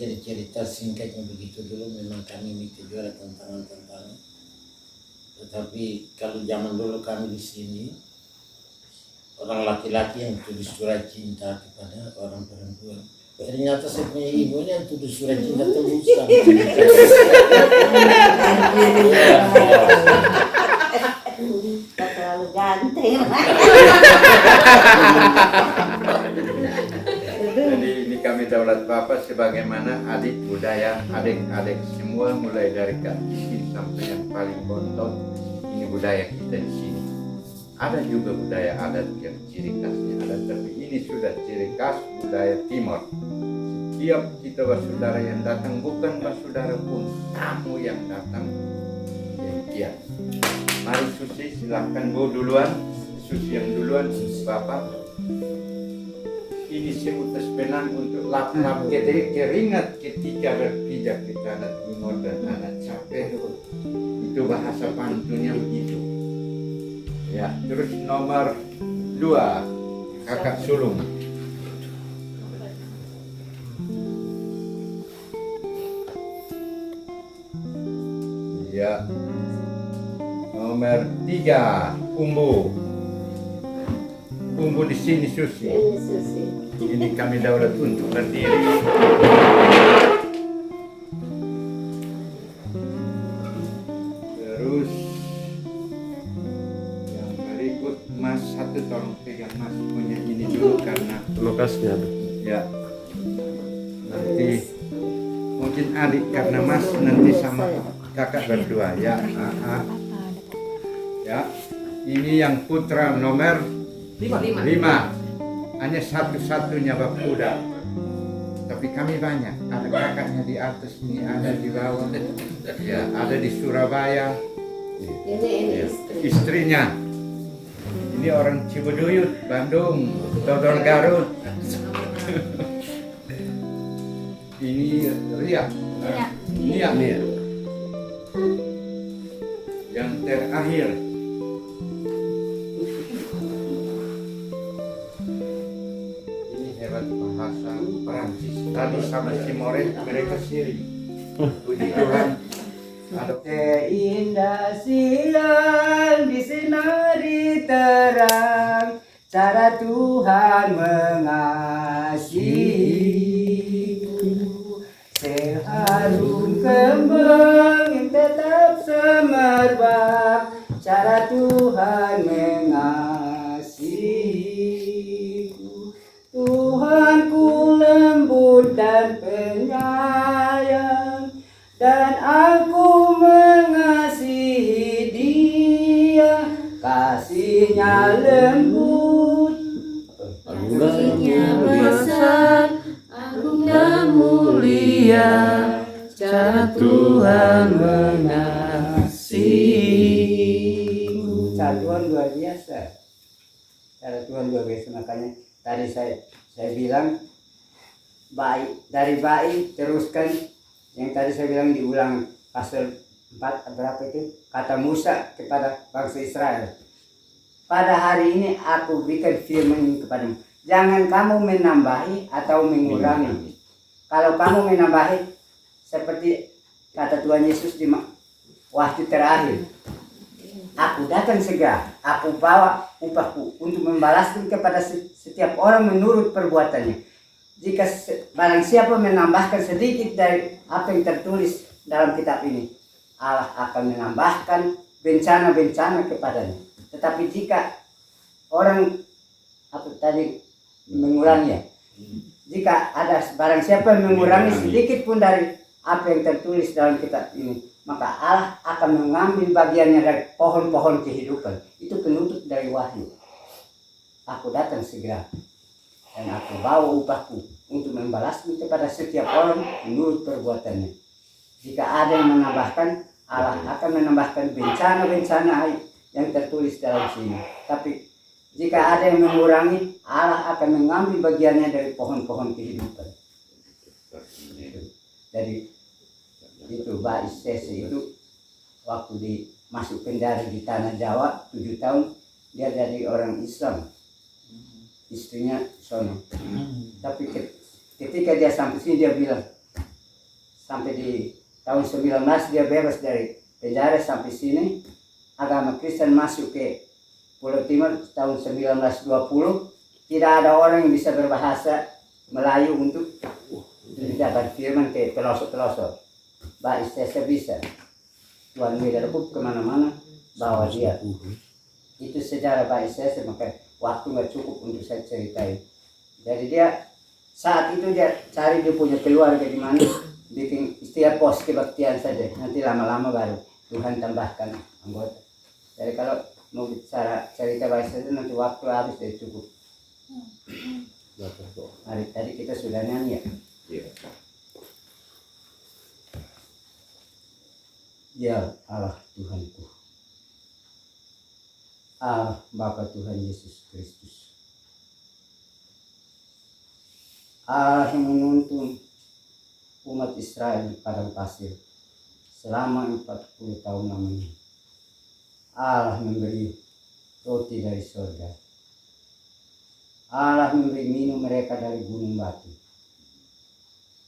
Jadi cerita singkatnya begitu dulu, memang kami ini juara tantangan-tantangan. Tetapi kalau zaman dulu kami di sini, orang laki-laki yang tulis surat cinta kepada orang perempuan. Ternyata saya punya ibu ini yang tulis surat cinta tebusan. Terlalu ganteng. Jadi ini kami Daulat Bapak sebagaimana adik budaya, adik-adik semua mulai dari Kak Kiki sampai yang paling bontot, ini budaya kita di sini. Ada juga budaya adat yang ciri khasnya ada, tapi ini sudah ciri khas budaya Timor. Setiap kita bersaudara yang datang, bukan bersaudara pun, tamu yang datang, ya. Mari Susi, silahkan Bu duluan, Susi yang duluan, Susi Bapak. Ini sebutas penang untuk lap-lap keringat ketika berpijak di tanah Timur dan anak capek. Itu bahasa pantunnya begitu. Ya, terus nomor 2, Kakak Sulung. Ya. Nomor 3, Umbu. Umbu di sini Susi. Ini kami Daulat untuk berdiri. Terus yang berikut Mas, satu tolong pegang Mas punya ini dulu karena Lokasinya. ya nanti mungkin adik karena Mas nanti sama kakak berdua ya. Ya, ini yang putra nomor 5. Hanya satu-satunya Bapak Kuda. Tapi kami banyak. Ada kakaknya di atas ini, ada di bawah. Ya, ada di Surabaya. Ini Istrinya. Ini orang Cibuduyut, Bandung, Dodol Garut. Ini Ria. Nia. Yang terakhir. Bahasa Perancis tadi sama si More mereka siri. Puji Tuhan. Indah siang disinari terang, cara Tuhan mengasihiku. Seharum kembang yang tetap semerbak, cara Tuhan mengasihiku. Tuhanku lembut dan penyayang, dan aku mengasihi Dia. Kasihnya lembut, kasihnya besar, agung dan mulia, cara Tuhan mengasihimu. Cara Tuhan luar biasa. Cara Tuhan luar biasa. Makanya tadi saya bilang baik, dari baik teruskan yang tadi saya bilang diulang pasal 4 berapa itu, kata Musa kepada bangsa Israel, pada hari ini aku berikan firman ini kepadamu, jangan kamu menambahi atau mengurangi. Kalau kamu menambahi seperti kata Tuhan Yesus di waktu terakhir, aku datang segera, aku bawa upahku untuk membalaskan kepada setiap orang menurut perbuatannya. Jika barang siapa menambahkan sedikit dari apa yang tertulis dalam kitab ini, Allah akan menambahkan bencana-bencana kepadanya. Tetapi jika orang mengurangi, jika ada barang siapa yang mengurangi sedikit pun dari apa yang tertulis dalam kitab ini, maka Allah akan mengambil bagiannya dari pohon-pohon kehidupan. Itu penutup dari Wahyu. Aku datang segera dan aku bawa upahku untuk membalasnya kepada setiap orang menurut perbuatannya. Jika ada yang menambahkan, Allah akan menambahkan bencana-bencana yang tertulis dalam sini. Tapi jika ada yang mengurangi, Allah akan mengambil bagiannya dari pohon-pohon kehidupan. Jadi itu Mbak Istese itu waktu masuk penjara di tanah Jawa 7 tahun, dia jadi orang Islam, istrinya sono. Tapi ketika dia sampai sini, dia bilang sampai di tahun 19 dia bebas dari penjara sampai sini, agama Kristen masuk ke Pulau Timur tahun 1920, tidak ada orang yang bisa berbahasa Melayu untuk mendapat firman ke pelosok-pelosok. Mbak Istese bisa. Tuhan Wida Lepuk kemana-mana bawa dia. Itu sejarah Mbak Istese, maka waktu nggak cukup untuk saya ceritain. Jadi dia saat itu dia cari dia punya keluarga di mana, bikin istilah pos kebaktian saja. Nanti lama-lama baru Tuhan tambahkan anggota. Jadi kalau mau bicara cerita Mbak Istese nanti waktu habis jadi cukup. Hari tadi kita sudah nyanyi ya. Ya Allah Tuhanku, Allah Bapa Tuhan Yesus Kristus, Allah yang menuntun umat Israel di padang pasir selama 40 tahun lamanya. Allah memberi roti dari surga, Allah memberi minum mereka dari gunung batu.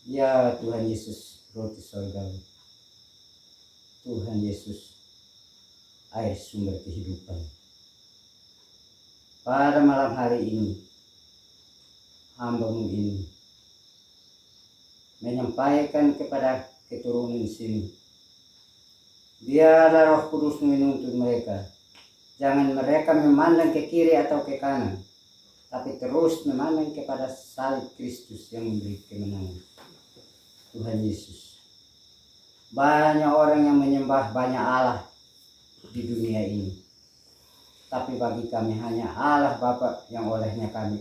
Ya Tuhan Yesus, roti surgawi, Tuhan Yesus, air sumber kehidupan. Pada malam hari ini, hamba-Mu ini menyampaikan kepada keturunan sini, biarlah Roh Kudus menuntun mereka. Jangan mereka memandang ke kiri atau ke kanan, tapi terus memandang kepada salib Kristus yang memberi kemenangan. Tuhan Yesus, banyak orang yang menyembah banyak Allah di dunia ini, tapi bagi kami hanya Allah Bapa yang olehnya kami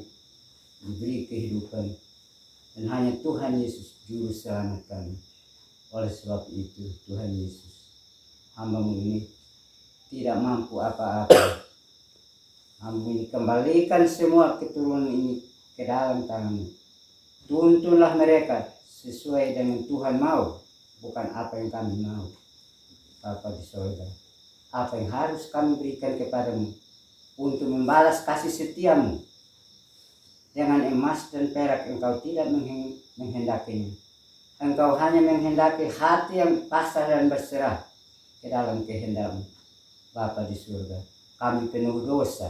diberi kehidupan, dan hanya Tuhan Yesus juru selamat kami. Oleh sebab itu Tuhan Yesus, hamba-Mu ini tidak mampu apa-apa. Hamba ini kembalikan semua keturunan ini ke dalam tangan-Mu. Tuntunlah mereka sesuai dengan Tuhan mau, bukan apa yang kami mau. Bapa di surga, apa yang harus kami berikan kepadamu untuk membalas kasih setiamu. Dengan emas dan perak Engkau tidak menghendakinya. Engkau hanya menghendaki hati yang pasrah dan berserah ke dalam kehendak-Mu. Bapa di surga, kami penuh dosa.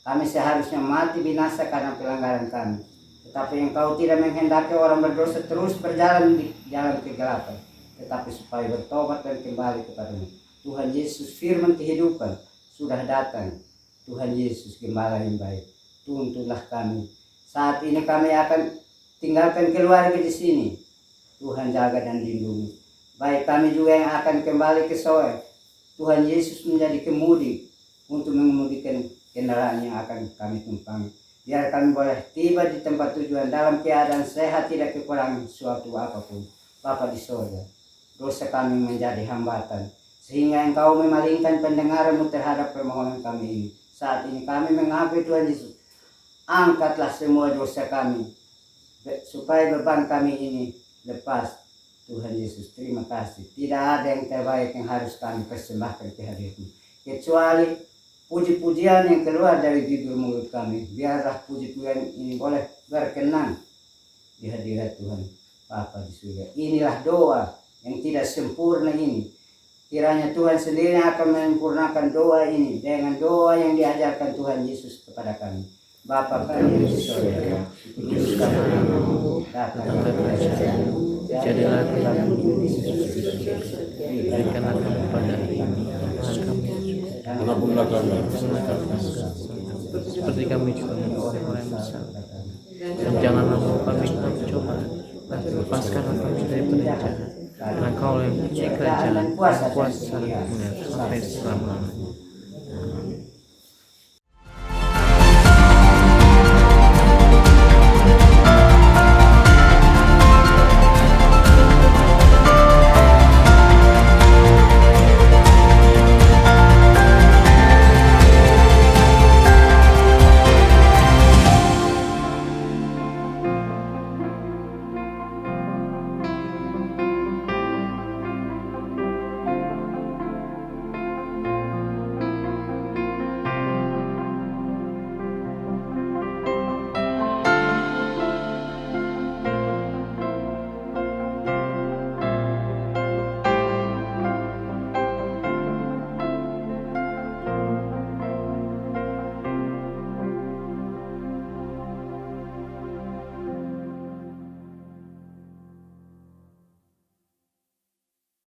Kami seharusnya mati binasa karena pelanggaran kami. Tetapi Engkau tidak menghendaki orang berdosa terus berjalan di jalan kegelapan, tetapi supaya bertobat dan kembali kepada-Mu. Tuhan Yesus, firman kehidupan sudah datang. Tuhan Yesus, Gembala yang baik, tuntunlah kami. Saat ini kami akan tinggalkan keluarga di sini. Tuhan jaga dan lindungi. Baik kami juga yang akan kembali ke Soe. Tuhan Yesus menjadi kemudi untuk mengemudikan kendaraan yang akan kami tumpangi. Biar kami boleh tiba di tempat tujuan dalam keadaan sehat, tidak kekurangan suatu apapun. Bapa di surga, dosa kami menjadi hambatan, sehingga Engkau memalingkan pendengaran-Mu terhadap permohonan kami ini. Saat ini kami mengakui Tuhan Yesus, angkatlah semua dosa kami, supaya beban kami ini lepas. Tuhan Yesus, terima kasih. Tidak ada yang terbaik yang harus kami persembahkan ke hadirat-Mu, kecuali puji-pujian yang keluar dari bibir mulut kami. Biarlah puji-pujian ini boleh berkenan di hadirat Tuhan Bapa di surga. Inilah doa yang tidak sempurna ini. Kiranya Tuhan sendiri akan menyempurnakan doa ini dengan doa yang diajarkan Tuhan Yesus kepada kami. Bapa kami di surga, dikuduskanlah nama-Mu, datanglah kerajaanmu, jadilah kehendakmu di surga. Berikanlah kami pada hari ini kami, Ampunilah kami seperti kami juga mengampuni orang yang bersalah. Dan janganlah membawa kami ke dalam cobaan, tapi lepaskanlah kami dari jahat. Karena Kau yang punya kerajaan, kuasa, dan kemuliaan sampai selama-lamanya.